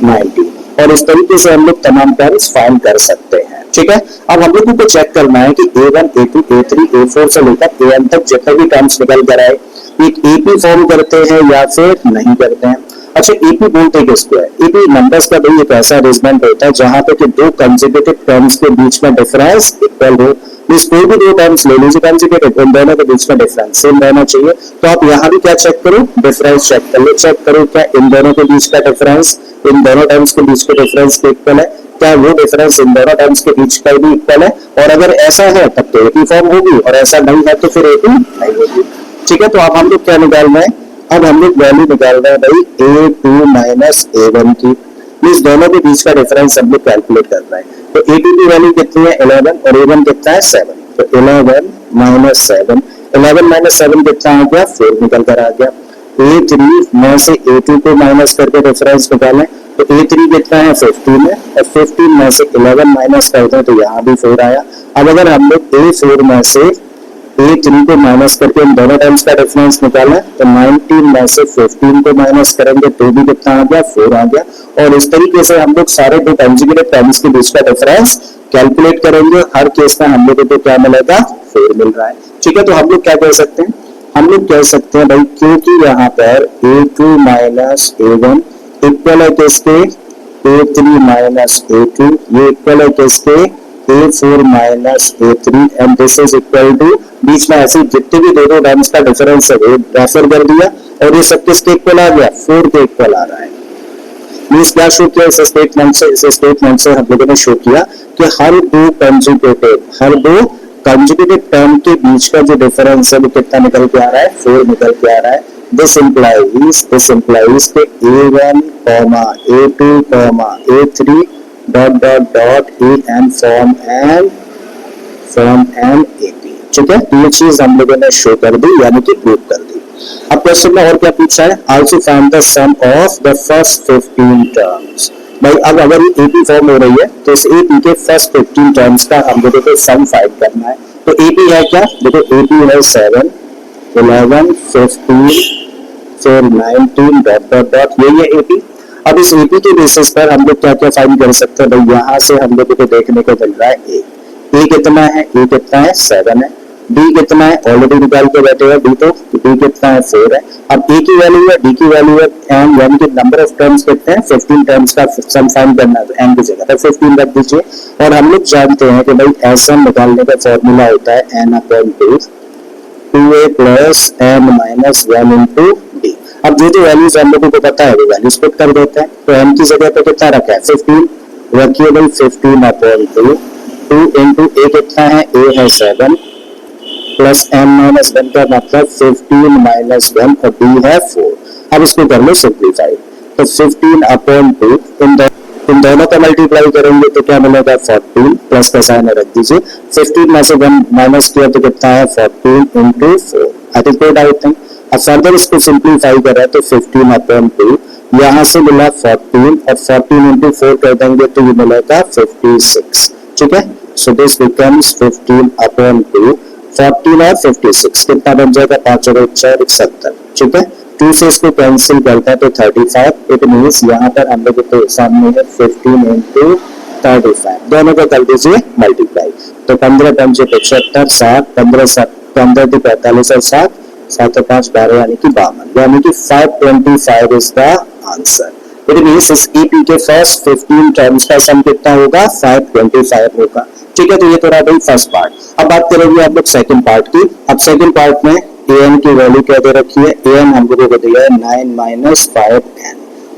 S1: 90। और इस तरीके से हम लोग तमाम टर्म्स फाइंड कर सकते हैं। ठीक है, अब हम लोगों को चेक करना है कि a1, a2, a3, a4 से लेकर an तक जितने भी टर्म्स निकल कर आए एक एपी फॉर्म करते हैं या फिर नहीं करते हैं। अच्छा, एपी बोलते किसको है, एपी नंबर्स का भाई एक ऐसा अरेंजमेंट होता है जहां पे कि दो कंसेक्यूटिव टर्म्स के बीच में डिफरेंस इक्वल हो। मींस कोई भी दो टर्म्स ले लीजिए कंसेक्यूटिव, उन दोनों के बीच में डिफरेंस सेम रहना चाहिए। तो आप यहाँ भी क्या चेक करो, डिफरेंस चेक कर लो, चेक करो क्या इन दोनों के बीच का डिफरेंस इन दोनों टर्म्स के बीच के डिफरेंस के इक्वल है, क्या वो डिफरेंस इन दोनों टर्म्स के बीच का भी इक्वल है, और अगर ऐसा है तब तो एपी फॉर्म होगी और ऐसा नहीं है तो फिर एपी नहीं होगी। ठीक है, तो अब हम लोग क्या निकाल रहे हैं, अब हम लोग वैल्यू निकाल रहे हैं भाई a2 माइनस a1 की, मींस दोनों के बीच का डिफरेंस हम लोग कैलकुलेट कर रहे हैं। तो a2 की वैल्यू कितनी है 11 और a1 कितना है 7, तो 11 माइनस 7, 11 माइनस 7 कितना आ गया 4 निकल कर आ गया। a3 में से a2 को माइनस करके डिफरेंस निकालें तो a3 कितना है 15 है, और 15 में से 11 माइनस कर दें तो यहाँ भी 4 आया। अब अगर हम लोग a4 में से A3 को माइनस करके इन दोनों टर्म्स का डिफरेंस निकाला, तो 19 में से 15 को माइनस करेंगे तो भी कितना आ गया, 4 आ गया। और इस तरीके से हम लोग सारे दो कंजुगेटेड टर्म्स के बीच का डिफरेंस कैलकुलेट करेंगे। हर केस में हम लोगों को क्या मिलेगा, 4 मिल रहा है। ठीक है, तो हम लोग क्या कह सकते हैं, हम लोग कह सकते हैं भाई क्योंकि यहाँ पर A2 माइनस A1 इक्वल है किसके, A3 माइनस A2, ये इक्वल है किसके, A4 minus A3 and this is equal to, बीच में ऐसे जितने भी दो टर्म्स का डिफरेंस है वो रेफर कर दिया और ये सब किसके इक्वल आ गया, 4 के इक्वल आ रहा है। मींस क्या शो किया इस स्टेटमेंट से हम लोगों ने शो किया कि हर दो कंजुगेटेड टर्म के बीच का जो डिफरेंस है वो कितना निकल के आ रहा है, 4 निकल के आ रहा है। दिस implies कि A1, A2, A3 dot an form an AP। ठीक है, ये चीज हम लोगों ने शो कर दी, यानी कि प्रूव कर दी। अब क्वेश्चन में और क्या पूछा है, also find the sum of the first 15 terms. भाई अब अगर ये AP फॉर्म हो रही है तो इस AP के फर्स्ट 15 टर्म्स का हम लोगों को सम फाइंड करना है। तो AP है क्या, देखो AP है 7, 11, 15, फिर 19 डॉट यही है AP। अब इस AP के बेसिस पर हम लोग क्या क्या फाइंड कर सकते हैं, भाई यहाँ से हम लोगों को देखने को मिल रहा है A कितना है, A कितना है, 7 है। D कितना है, ऑलरेडी निकाल के बैठे हैं D, तो D कितना है, 4 है। अब A की वैल्यू है, D की वैल्यू है, एंड यानी कि नंबर ऑफ टर्म्स कितने हैं, 15 टर्म्स का सम फाइंड करना है, तो n की जगह पर 15 रख दीजिए। और हम लोग जानते हैं कि भाई SM निकालने का फॉर्मूला होता है n/2 2a plus n minus 1 into D। अब जो वैल्यूज हम लोगों को पता है वो वैल्यूज पुट कर देते हैं, तो n की जगह पे कितना रखा है, 15 रखिए भाई, 15/2 2 इंटू A कितना है, A है 7 प्लस n माइनस 1 का मतलब 15 माइनस 1 और D है 4। अब इसको कर लो सिंप्लीफाई, तो 15/2 इन दोनों का मल्टीप्लाई करेंगे तो क्या मिलेगा, 14 प्लस का साइन रख दीजिए, 15 में से 1 माइनस किया तो कितना है, 14 इंटू 4। आई थिंक कोई डाउट नहीं। अब फर्दर इसको सिंप्लीफाई करें तो 15/2 यहाँ से मिला 14 और 14 इंटू 4 कर देंगे तो ये मिलेगा 56। ठीक है, सो दिस बिकम्स 15/2, 14 और 56 कितना बन जाएगा, 5 और 4 70। ठीक है, 2 से इसको कैंसिल करते हैं तो 35। इट मीन्स यहाँ पर हम लोग के सामने है 15 इंटू 35, दोनों को कर दीजिए मल्टीप्लाई, तो 15×5 = 75, 7 15 to 45 और 7 7 और 5 12 यानी कि 52, यानी कि 525 is the answer. It means इस EP के फर्स्ट 15 टर्म्स का सम कितना होगा, 525 होगा। ठीक है, तो ये तो रहा भाई फर्स्ट पार्ट। अब बात करेंगे आप लोग सेकंड पार्ट की। अब सेकंड पार्ट में an की वैल्यू क्या दे रखी है, an हम लोगों को दिया है 9 माइनस 5n।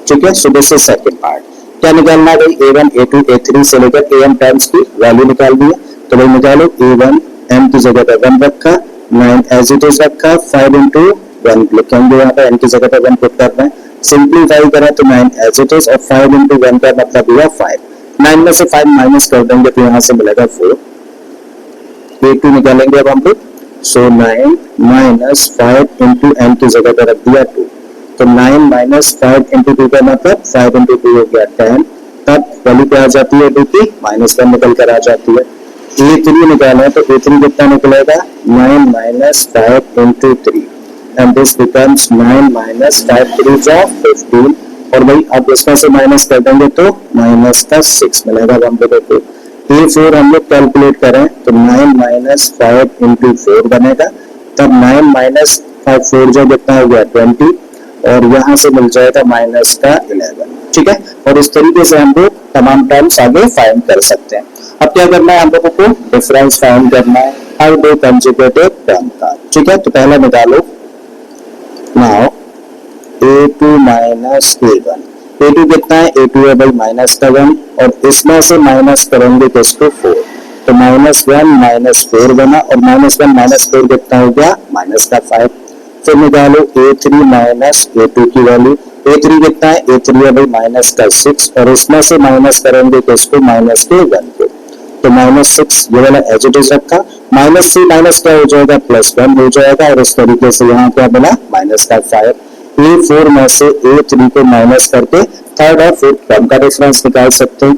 S1: ठीक है, so this is second part. क्या निकालना है भाई, A1 A2 A3 से लेकर an टर्म्स की वैल्यू निकाल दिया, तो भाई निकालो A1 n की जगह पर 1 रखा, 9 एज इट इज रखा, 5 इंटू 1 लिखेंगे, यहाँ पर n की जगह पर 1 पुट करना है, सिंप्लीफाई करें तो 9 एज इट इज और 5 इंटू 1 का मतलब हुआ 5। 9 में से 5 माइनस कर देंगे तो यहाँ से मिलेगा 4। A2 निकालेंगे अब हम लोग, सो 9 माइनस 5 इंटू n की जगह पर रख दिया 2, तो 9 माइनस 5 इंटू 2 का मतलब 5 इंटू 2 हो गया 10, तब वैल्यू क्या आ जाती है 2 की, माइनस 1 निकल कर आ जाती है। A3 निकालें तो A3 कितना निकलेगा, 9 minus 5 into 3 and this becomes 9 minus 5 3 जा 15, और भाई अब इसमें से माइनस कर देंगे तो माइनस का 6 मिलेगा हम लोगों को। A4 हम लोग कैलकुलेट करें तो 9 माइनस 5 इंटू 4 बनेगा, तब 9 माइनस 5 4 जो कितना हो गया 20, और यहाँ से मिल जाएगा माइनस का 11। ठीक है, और इस तरीके से हम लोग तमाम टर्म्स आगे फाइंड कर सकते हैं। अब क्या करना है, हम लोगों को डिफरेंस फाइंड करना है हर दो कंजुगेटेड टर्म का। ठीक है, तो पहला निकालो, now A2 minus A1, A2 कितना है, A2 है भाई माइनस का 1, और इसमें से माइनस करेंगे किसको 4, तो -1 -4 बना, और -1 -4 कितना हो गया, माइनस का 5। फिर निकालो A3 माइनस A2 की वैल्यू, A3 कितना है, A3 है भाई माइनस का 6, और इसमें से माइनस करेंगे किसको, माइनस के 1 को, तो -6 ये वाला एज इट इज रखा, माइनस से माइनस क्या हो जाएगा, +1 हो जाएगा, और इस तरीके से यहाँ क्या बना, माइनस का 5। A4 में से A3 को माइनस करके थर्ड और फोर्थ टर्म का डिफरेंस निकाल सकते हैं।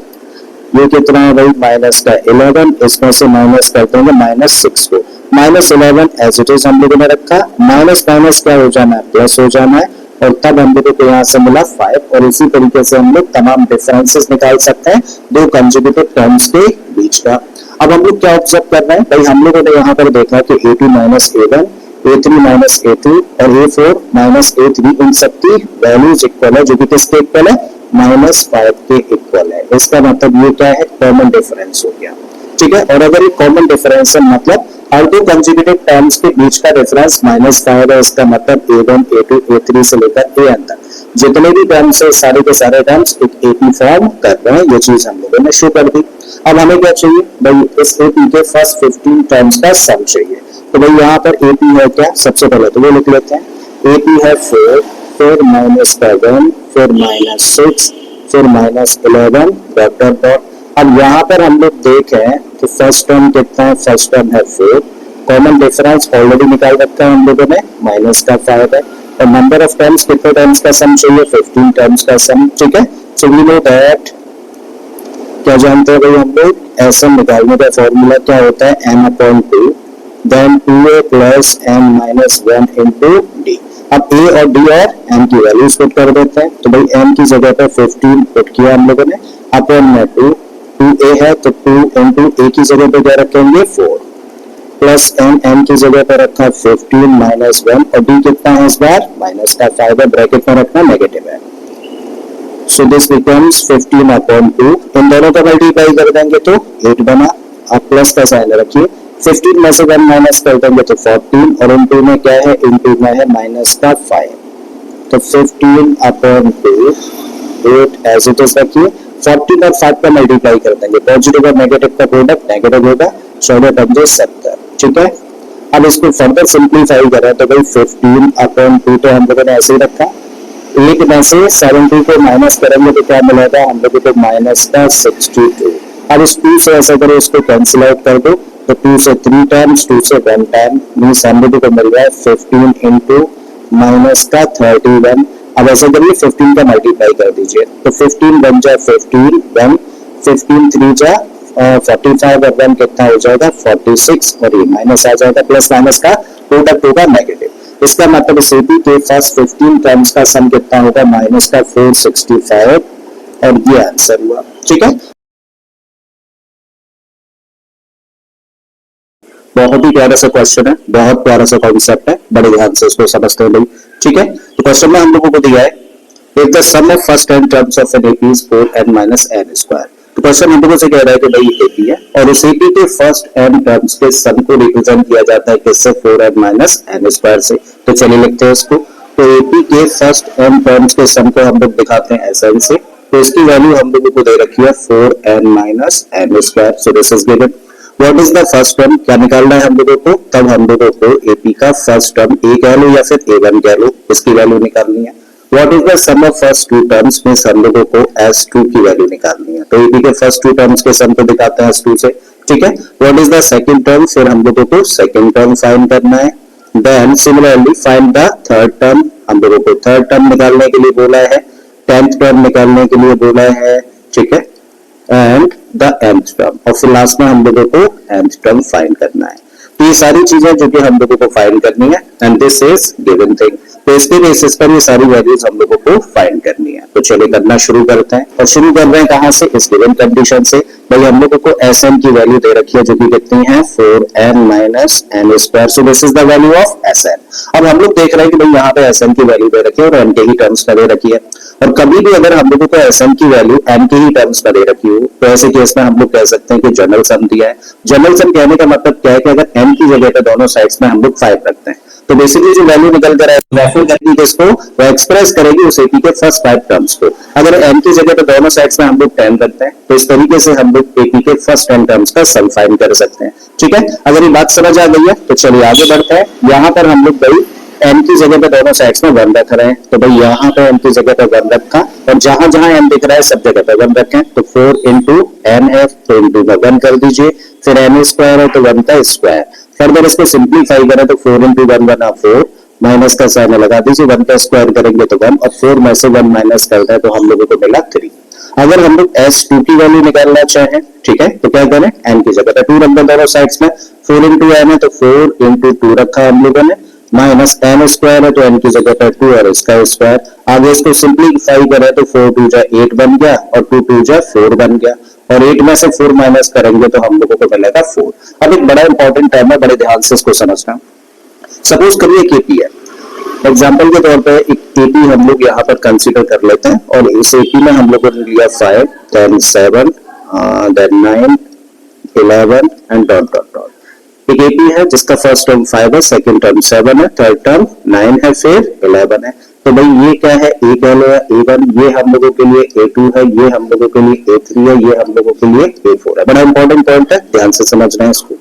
S1: ये कितना है भाई माइनस का 11, इसमें से माइनस करते हैं -6 को, -11 एज इट इज हम लोगों ने रखा, माइनस माइनस क्या हो जाना है प्लस हो जाना है, और तब हम लोगों को यहाँ से मिला 5, और इसी तरीके से हम लोग तमाम डिफरेंसेस निकाल सकते हैं दो कंजुगेटिव टर्म्स के बीच का। अब हम लोग क्या ऑब्जर्व कर रहे हैं भाई, हम लोगों ने यहाँ पर देखा कि A2 minus A1, A3 minus A2 और A4 माइनस A3 इन सबकी वैल्यूज इक्वल है, जो कि किसके इक्वल है -5 के इक्वल है। इसका मतलब ये क्या है कॉमन डिफरेंस हो गया, ठीक है। और अगर ये कॉमन डिफरेंस है मतलब हर दो कंजुगेटिव टर्म्स के बीच का डिफरेंस -5 है, इसका मतलब A1 A2 A3 से लेकर AN तक जितने भी टर्म्स है सारे के सारे टर्म्स एक AP फॉर्म कर रहे हैं। ये चीज हम लोगों ने शो कर दी। अब हमें क्या चाहिए भाई, इस AP के फर्स्ट 15 टर्म्स का सम चाहिए। तो भाई यहाँ पर AP है क्या, सबसे पहले तो वो लिख लेते हैं। AP है 4, फिर -7, फिर -6, फिर -11 डॉट डॉट डॉट। अब यहाँ पर हम लोग देखें तो फर्स्ट टर्म कितना है, फर्स्ट टर्म है 4, कॉमन डिफरेंस ऑलरेडी निकाल रखा है हम लोगों ने, -5 है, और नंबर ऑफ टर्म्स कितने टर्म्स का सम चाहिए 15 टर्म्स का सम, ठीक है। सो वी नो दैट, क्या जानते हैं भाई हम लोग, एसएम निकालने का फॉर्मूला क्या होता है n/2 then 2a plus n minus 1 into D. अब a और d और n की वैल्यूज पुट कर देते हैं। तो भाई n की जगह पर 15 पुट किया हम लोगों ने, अपॉन में 2a है तो 2 इंटू a की जगह पर क्या रखेंगे 4, प्लस n की जगह पर रखा 15 माइनस 1, और d कितना है इस बार -5 है, ब्रैकेट में रखना नेगेटिव है। सो दिस बिकम्स 15/2, इन दोनों का मल्टीप्लाई कर देंगे तो 8 बना। अब प्लस का साइन रखिए, 15 में से 1 माइनस कर देंगे तो 14, और इनटू में क्या है, इनटू में है -5, तो 15/2 8 एज इट इज रखिए। 14 और 5 का मल्टीप्लाई कर देंगे, पॉजिटिव और नेगेटिव का प्रोडक्ट नेगेटिव होगा, 14×5 ठीक है। अब इसको फर्दर सिंप्लीफाई करें तो भाई 15/2 तो हम लोगों ने ऐसे ही रखा, 8 में से 70 को माइनस करेंगे तो क्या मिलेगा हम लोगों को -62। अब इस 2 से ऐसा करो, इसको कैंसिल आउट कर दो, तो 2 से 3 टाइम्स, 2 से 1 टाइम, मींस हम लोगों को मिल रहा है 15 इंटू -31। अब ऐसे करिए 15 का मल्टीप्लाई कर दीजिए, तो 15 बन जाए 15, 1 15 3 जा 45, और 1 कितना हो जाएगा 46, और ये माइनस आ जाएगा, प्लस माइनस का प्रोडक्ट होगा नेगेटिव। इसका मतलब इस AP के फर्स्ट 15 टर्म्स का सम कितना होगा -465, और ये आंसर हुआ, ठीक है। बहुत ही प्यारा सा क्वेश्चन है, बहुत प्यारा सा कॉन्सेप्ट है, बड़े ध्यान से इसको समझते हैं भाई, ठीक है। तो क्वेश्चन में हम लोगों को दिया है if the sum of first n terms of an AP is 4n minus n square। तो क्वेश्चन हम लोगों से कह रहा है कि भाई AP है और इस AP के फर्स्ट n टर्म्स के सम को रिप्रेजेंट किया जाता है किससे, 4n minus n square से। तो चलिए लिखते हैं इसको। तो AP के फर्स्ट n टर्म्स के सम को हम लोग दिखाते हैं Sn से। तो इसकी वैल्यू हम लोगों को दे रखी है 4n minus n square। So this is given. What is the first term, क्या निकालना है हम लोगों को, तब हम लोगों को AP का फर्स्ट टर्म A कह लो या फिर A1 कह लो, इसकी वैल्यू निकालनी है। What is the sum of first two terms में हम लोगों को S2 की वैल्यू निकालनी है। तो AP के फर्स्ट टू टर्म्स के सम को दिखाते हैं S2 से, ठीक है। What is the second term, फिर हम लोगों को सेकंड टर्म फाइंड करना है। Then similarly find the third term, हम लोगों को थर्ड टर्म निकालने के लिए बोला है, 10th टर्म निकालने के लिए बोला है, ठीक है, एंड द nth टर्म, और फिर लास्ट में हम लोगों को nth टर्म फाइंड करना है। तो ये सारी चीजें जो कि हम लोगों को फाइंड करनी है, and this is given thing. तो इसके बेसिस पर ये सारी वैल्यूज हम लोगों को फाइंड करनी है। तो चलिए करना शुरू करते हैं, और शुरू कर रहे हैं कहां से, इस गिवन कंडीशन से। भाई हम लोगों को Sn की वैल्यू दे रखी है जो कि कितनी है 4n minus n square। So this is the value of Sn। अब हम लोग देख रहे हैं कि भाई यहाँ पे Sn की वैल्यू दे रखी है और n के ही टर्म्स में दे रखी है, और कभी भी अगर हम लोगों को Sn की वैल्यू n के ही टर्म्स में दे रखी हो तो ऐसे केस में हम लोग कह सकते हैं कि जनरल सम दिया है। जनरल सम कहने का मतलब क्या है कि अगर n की जगह पे दोनों साइड्स में हम लोग 5 रखते हैं तो बेसिकली जो वैल्यू निकल कर रेफर करनी किसको, वो एक्सप्रेस करेगी उस AP के फर्स्ट 5 टर्म्स को। अगर n की जगह पे दोनों साइड्स में हम लोग 10 रखते हैं तो इस तरीके से हम लोग AP के फर्स्ट 10 टर्म्स का सम फाइंड कर सकते हैं, ठीक है। अगर ये बात समझ आ गई है तो चलिए आगे बढ़ते हैं। यहाँ पर हम लोग भाई n की जगह पे दोनों साइड्स में 1 रख रहे हैं, तो भाई यहाँ पे n की जगह पे 1 रखा, और जहां जहां n दिख रहा है सब जगह पे 1 रखें। तो 4 इंटू n है तो इंटू में 1 कर दीजिए, फिर n स्क्वायर है तो 1 का स्क्वायर। फर्दर इसको सिंप्लीफाई करें तो 4 इंटू 1 बना 4, माइनस का साइन लगा दीजिए, 1 का स्क्वायर करेंगे तो 1, और 4 में से 1 माइनस कर दें तो हम लोगों को मिला 3। अगर हम लोग S2 की वैल्यू निकालना चाहें, ठीक है, तो क्या करें, n की जगह पे 2 रख दें दोनों साइड्स में, 4 इंटू एन है तो 4 इंटू 2 रखा हम लोगों ने, माइनस एन स्क्वायर है तो एन की जगह पे 2 और इसका स्क्वायर। आगे इसको सिंप्लीफाई करें तो 4 2 जा 8 बन गया और 2 2 जा 4 बन गया, और 8 में से 4 माइनस करेंगे तो हम लोगों को मिलेगा 4। अब एक बड़ा इंपॉर्टेंट टर्म है, बड़े ध्यान से इसको समझना। सपोज करिए एक एपी है, एग्जाम्पल के तौर पर एक एपी हम लोग यहाँ पर कंसीडर कर लेते हैं, और इस एपी में हम लोगों ने लिया 5 then 7 then 9 11 and dot dot dot. एक एपी है जिसका फर्स्ट टर्म 5 है, सेकंड टर्म 7 है, थर्ड टर्म 9 है, फिर 11 है। तो भाई ये क्या है, ए कह लो या A1, ये हम लोगों के लिए A2 है, ये हम लोगों के लिए A3 है, ये हम लोगों के लिए A4 है। बड़ा इंपॉर्टेंट पॉइंट है, ध्यान से समझना है इसको।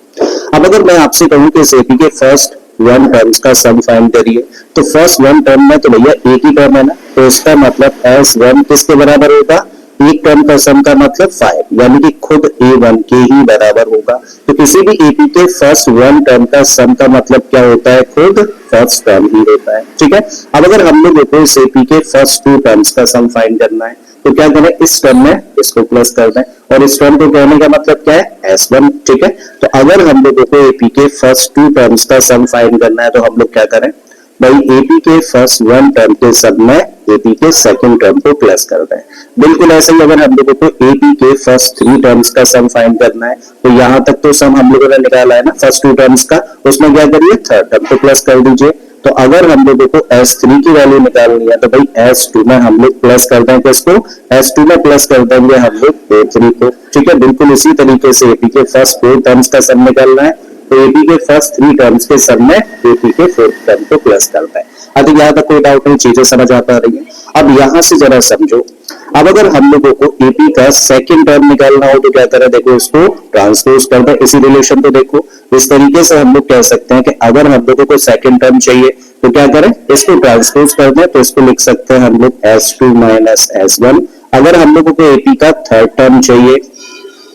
S1: अब अगर मैं आपसे कहूं कि इस एपी के फर्स्ट 1 टर्म्स का सम फाइंड करिए, तो फर्स्ट 1 टर्म में तो भैया एक ही टर्म है ना, तो इसका मतलब S1 किसके बराबर होगा, एक टर्म का सम का मतलब 5, यानी कि खुद A1 के ही बराबर होगा। तो किसी भी एपी के फर्स्ट 1 टर्म का सम का मतलब क्या होता है, खुद फर्स्ट टर्म ही होता है, ठीक है। अब अगर हम लोग को इस एपी के फर्स्ट 2 टर्म्स का सम फाइंड करना है, तो क्या करें, इस टर्म में इसको प्लस कर दें, और इस टर्म को कहने का मतलब क्या है, S1, ठीक है। तो अगर हम लोगों को एपी के फर्स्ट 2 टर्म्स का सम फाइंड करना है, तो हम लोग क्या करें भाई, एपी के फर्स्ट 1 टर्म के सम में एपी के सेकंड टर्म को प्लस कर दें। बिल्कुल ऐसे ही अगर हम लोगों को एपी के फर्स्ट 3 टर्म्स का सम फाइंड करना है, तो यहां तक तो सम हम लोगों ने निकाला है ना फर्स्ट 2 टर्म्स का, उसमें क्या करिए, थर्ड टर्म को प्लस कर दीजिए। तो अगर हम लोगों को S3 की वैल्यू निकालनी है, तो भाई S2 में हम लोग प्लस कर दें किसको, S2 में प्लस कर देंगे हम लोग A3 को, ठीक है। बिल्कुल इसी तरीके से एपी के फर्स्ट 4 टर्म्स का सम निकालना है, तो एपी के फर्स्ट 3 टर्म्स के सम में एपी के 4th टर्म को प्लस करता है। अब यहाँ तक कोई डाउट नहीं, चीजें समझ आ पा रही है। अब यहाँ से जरा समझो, अब अगर हम लोगों को एपी का सेकंड टर्म निकालना हो तो क्या करें, देखो इसको ट्रांसपोज कर दें, इसी रिलेशन को देखो। इस तरीके से हम लोग कह सकते हैं कि अगर हम लोगों को सेकंड टर्म चाहिए तो क्या करें, इसको ट्रांसपोज कर दें, तो इसको लिख सकते हैं हम लोग S2 माइनस S1। अगर हम लोगों को एपी का थर्ड टर्म चाहिए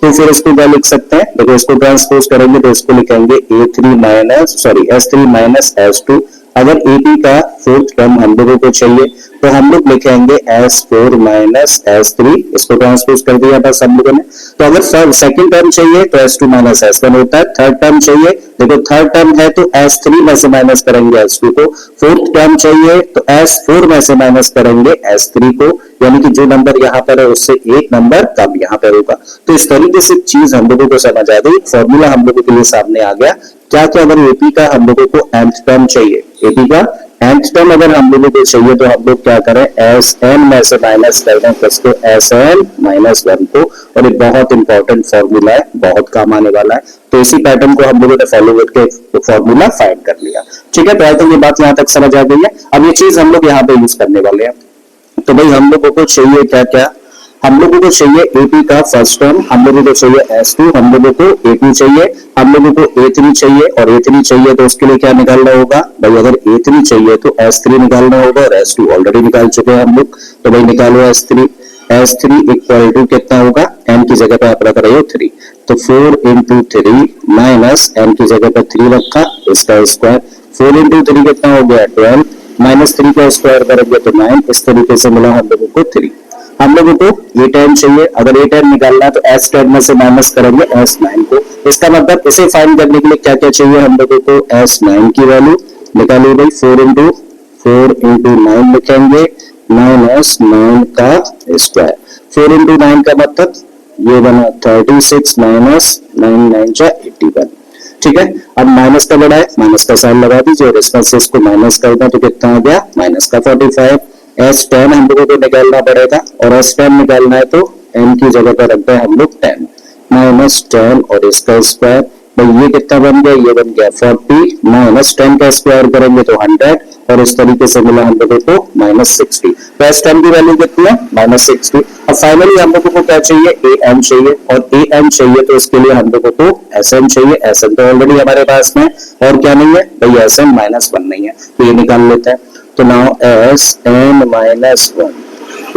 S1: तो फिर इसको क्या लिख सकते हैं, देखो इसको ट्रांसपोज करेंगे तो इसको लिखेंगे S3 माइनस S2। अगर एपी का 4th टर्म हम लोगों को चाहिए तो हम लोग लिखेंगे S4 माइनस S3, इसको ट्रांसपोज कर दिया बस हम लोगों ने। तो अगर सेकंड टर्म चाहिए तो S2 माइनस S1 होता है, थर्ड टर्म चाहिए, देखो थर्ड टर्म है तो S3 में से माइनस करेंगे S2 को, 4th टर्म चाहिए तो S4 में से माइनस करेंगे S3 को, यानी कि जो नंबर यहाँ पर है उससे एक नंबर कम यहाँ पर होगा। तो इस तरीके से चीज हम लोगों को समझ आ गई, फॉर्मूला हम लोगों के लिए सामने आ गया। क्या क्या, अगर एपी का हम लोगों को nth टर्म चाहिए, एपी का nth टर्म अगर हम लोगों को चाहिए तो हम लोग क्या करें, Sn में से माइनस कर दें किसको, Sn माइनस 1 को। और एक बहुत इंपॉर्टेंट फॉर्मूला है, बहुत काम आने वाला है, तो इसी पैटर्न को हम लोगों ने फॉलो करके फॉर्मूला फाइंड कर लिया, ठीक है। तो आई थिंक ये बात यहाँ तक समझ आ गई है। अब ये चीज हम लोग यहाँ पे यूज करने वाले हैं। तो भाई हम लोगों को चाहिए क्या क्या, हम लोगों को चाहिए एपी का फर्स्ट टर्म, हम लोगों को चाहिए S2, हम लोगों को A2 चाहिए, हम लोगों को A3 चाहिए, और A3 चाहिए तो उसके लिए क्या निकालना होगा भाई, अगर A3 चाहिए तो S3 निकालना होगा, और S2 ऑलरेडी निकाल चुके हैं हम लोग। तो भाई निकालो S3 इक्वल टू कितना होगा, n की जगह पे आप रख रहे हो 3, तो 4 इंटू 3 माइनस n की जगह पे 3 रखा, इसका स्क्वायर, 4 इंटू 3 कितना हो गया 12, माइनस 3 का स्क्वायर करेंगे तो 9, इस तरीके से मिला हम लोगों को 3। हम लोगों को A10 चाहिए, अगर A10 निकालना है तो S10 में से माइनस करेंगे S9 को। इसका मतलब इसे फाइंड करने के लिए क्या क्या चाहिए हम लोगों को, S9 की वैल्यू निकालिए भाई, 4 इंटू 9 लिखेंगे, माइनस 9 का स्क्वायर, 4 इंटू 9 का मतलब ये बना 36 माइनस 9 जा 81, ठीक है। अब माइनस का बड़ा है, माइनस का साइन लगा दीजिए, और इसमें से इसको माइनस कर दें तो कितना हो गया, माइनस का 45। S10 हम लोगों को निकालना पड़ेगा, और S10 निकालना है तो n की जगह पर रखते हैं हम लोग 10, माइनस 10 और इसका स्क्वायर, भाई ये कितना बन गया, ये बन गया 40, माइनस 10 का स्क्वायर करेंगे तो 100, और इस तरीके से मिला हम लोगों को माइनस 60। तो S10 की वैल्यू कितनी है, माइनस 60। अब फाइनली हम लोगों को क्या चाहिए, AN चाहिए, और AN चाहिए तो इसके लिए हम लोगों को SN चाहिए, SN तो ऑलरेडी हमारे पास में, और क्या नहीं है भाई, SN माइनस 1 नहीं है, तो ये निकाल लेते हैं। तो नाउ SN माइनस 1,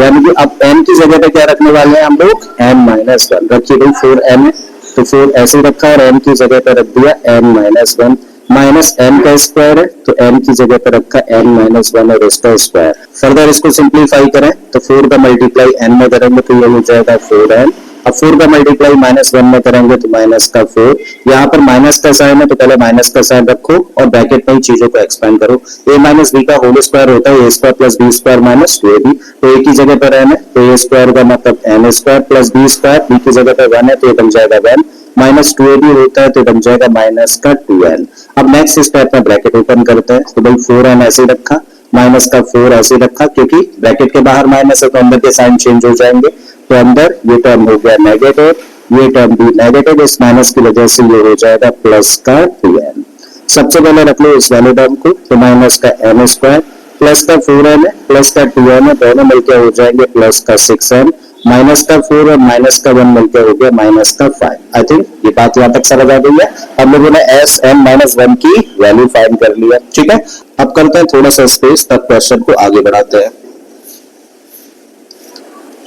S1: यानी कि अब n की जगह पे क्या रखने वाले हैं हम लोग, n माइनस 1 रखिए भाई, 4n है तो 4 ऐसे रखा और n की जगह पे रख दिया n माइनस 1। माइनस एन का स्क्वायर है तो एन की जगह पर रखा एन माइनस वन और इसका स्क्वायर। फर्दर इसको सिंप्लीफाई करें तो 4 का मल्टीप्लाई एन में करेंगे तो ये हो जाएगा 4n। अब 4 का मल्टीप्लाई माइनस वन में करेंगे तो माइनस का 4। यहाँ पर माइनस का साइन है तो पहले माइनस का साइन रखो और ब्रैकेट में ही चीजों को एक्सपेंड करो। a माइनस बी का होल स्क्वायर होता है A square plus B square minus 2ab, तो a की जगह पर n है तो a स्क्वायर का मतलब n square plus B square, b की जगह पर 1 है तो ये बन जाएगा 1 माइनस 2ab होता है तो बन जाएगा माइनस का 2n। अब नेक्स्ट स्टेप में ब्रैकेट ओपन करते हैं तो भाई 4n ऐसे रखा, माइनस का 4 ऐसे रखा क्योंकि ब्रैकेट के बाहर माइनस है तो अंदर के साइन चेंज हो जाएंगे। तो अंदर ये टर्म हो गया नेगेटिव, ये टर्म भी नेगेटिव, इस माइनस की वजह से ये हो जाएगा प्लस का 2n। सबसे पहले रख लो इस वाले टर्म को तो माइनस का n स्क्वायर प्लस का 4n है प्लस का 2n है, दोनों मिलकर हो जाएंगे प्लस का 6n, माइनस का 4 और माइनस का 1 मिलकर हो गया माइनस का 5। आई थिंक ये बात यहाँ तक समझ आ गई है। हम लोगों ने एस एन माइनस 1 की वैल्यू फाइंड कर लिया, ठीक है। अब करते हैं थोड़ा सा स्पेस, तब क्वेश्चन को आगे बढ़ाते हैं।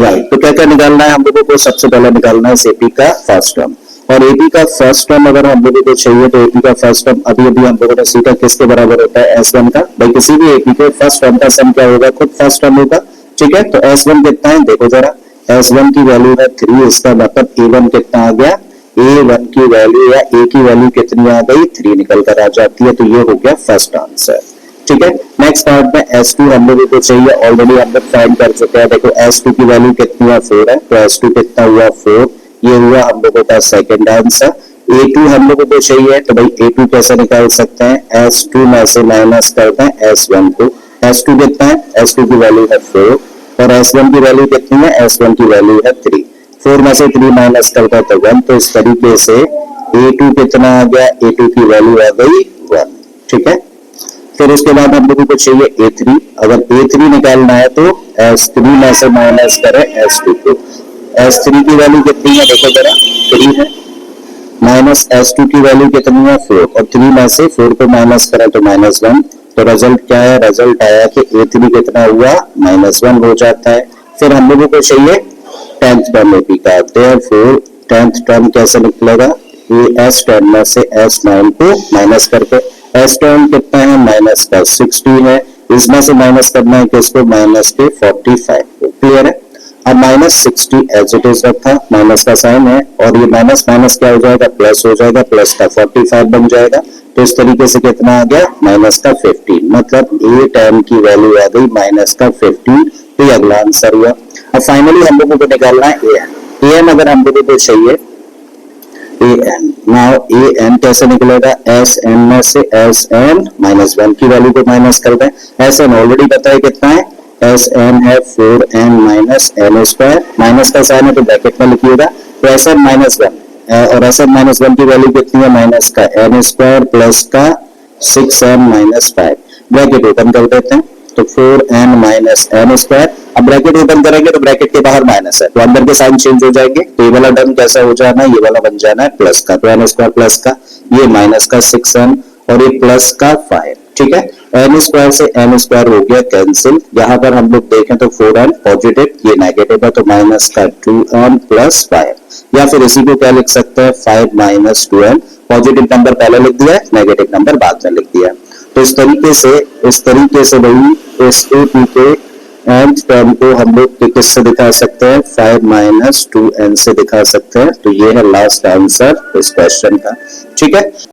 S1: राइट, तो क्या क्या निकालना है हम लोगों को? सबसे पहले निकालना है एपी का फर्स्ट टर्म, और एपी का फर्स्ट टर्म अगर हम लोगों को चाहिए तो एपी का फर्स्ट टर्म अभी अभी हम लोगों ने सीखा किसके बराबर होता है, S1 का। भाई किसी भी एपी के फर्स्ट टर्म का सम क्या होगा? खुद फर्स्ट टर्म होगा, ठीक है। तो S1 कितना है देखो जरा, S1 की वैल्यू है 3, इसका मतलब A1 कितना आ गया? A1 की वैल्यू या A की वैल्यू कितनी आ गई? 3 निकल कर आ जाती है, तो ये हो गया फर्स्ट आंसर, ठीक है। नेक्स्ट पार्ट में S2 हम लोगों को चाहिए, ऑलरेडी हम लोग फाइंड कर चुके हैं। देखो S2 की वैल्यू कितनी है? 4 है, तो S2 कितना हुआ? 4। ये हुआ हम लोगों का सेकंड आंसर। A2 हम लोगों को चाहिए, तो भाई A2 कैसे निकाल सकते हैं? S2 में से माइनस करते हैं S1 को। S2 कितना है? S2 की वैल्यू है 4 और S1 की वैल्यू कितनी है? S1 की वैल्यू है 3। 4 में से 3 माइनस करते हैं तो 1, तो इस तरीके से A2 कितना आ गया? A2 की वैल्यू आ गई 1, ठीक है। फिर उसके बाद हम लोगों को चाहिए A3। अगर A3 निकालना है तो S3 में से माइनस करें S2 को। S3 की वैल्यू कितनी है देखो जरा, 3 है, माइनस S2 की वैल्यू कितनी है? 4, और 3 में से 4 को माइनस करें तो -1, तो रिजल्ट क्या है? रिजल्ट आया कि A3 कितना हुआ? -1 हो जाता है। फिर हम लोगों को चाहिए 10th टर्म एपी का, देयरफॉर 10th टर्म कैसे निकलेगा? ये S10 में से S9 को माइनस करके, S टर्म कितना है? माइनस का 60 है, इसमें से माइनस करना है किसको? माइनस के 45 को। क्लियर है। अब माइनस 60 एज इट इज रखा, माइनस का साइन है और ये माइनस माइनस क्या हो जाएगा? प्लस हो जाएगा, प्लस का 45 बन जाएगा। तो इस तरीके से कितना आ गया? माइनस का 15, मतलब ए टर्म की वैल्यू आ गई माइनस का 15, तो ये अगला आंसर हुआ। अब फाइनली हम लोगों को निकालना है ए एन। अगर हम लोगों को चाहिए an, नाउ an कैसे निकलेगा? Sn में से Sn माइनस 1 की वैल्यू को माइनस कर दें। Sn ऑलरेडी पता है कितना है? Sn है 4n minus n square, minus का साइन है तो ब्रैकेट में लिखिएगा, तो Sn माइनस 1 और Sn माइनस 1 की वैल्यू कितनी है? माइनस का n स्क्वायर प्लस का 6n माइनस 5। ब्रैकेट ओपन कर देते हैं तो 4n माइनस n स्क्वायर। अब ब्रैकेट ओपन करेंगे तो ब्रैकेट के बाहर माइनस है तो अंदर के साइन चेंज हो जाएंगे, तो ये वाला टर्म कैसा हो जाना है? ये वाला बन जाना है प्लस का, तो n स्क्वायर प्लस का, ये माइनस का 6n और ये प्लस का 5, ठीक है। n स्क्वायर से n स्क्वायर हो गया कैंसिल। यहाँ पर हम लोग देखें तो 4n पॉजिटिव, ये नेगेटिव है, तो माइनस का 2n प्लस 5, या फिर इसी को क्या लिख सकते हैं? 5 माइनस 2n। पॉजिटिव नंबर पहले लिख दिया है, नेगेटिव नंबर बाद में लिख दिया है। तो इस तरीके से वही इस एपी के nth टर्म को हम लोग किससे दिखा सकते हैं? 5 माइनस 2n से दिखा सकते हैं। तो ये है लास्ट आंसर इस क्वेश्चन का, ठीक है।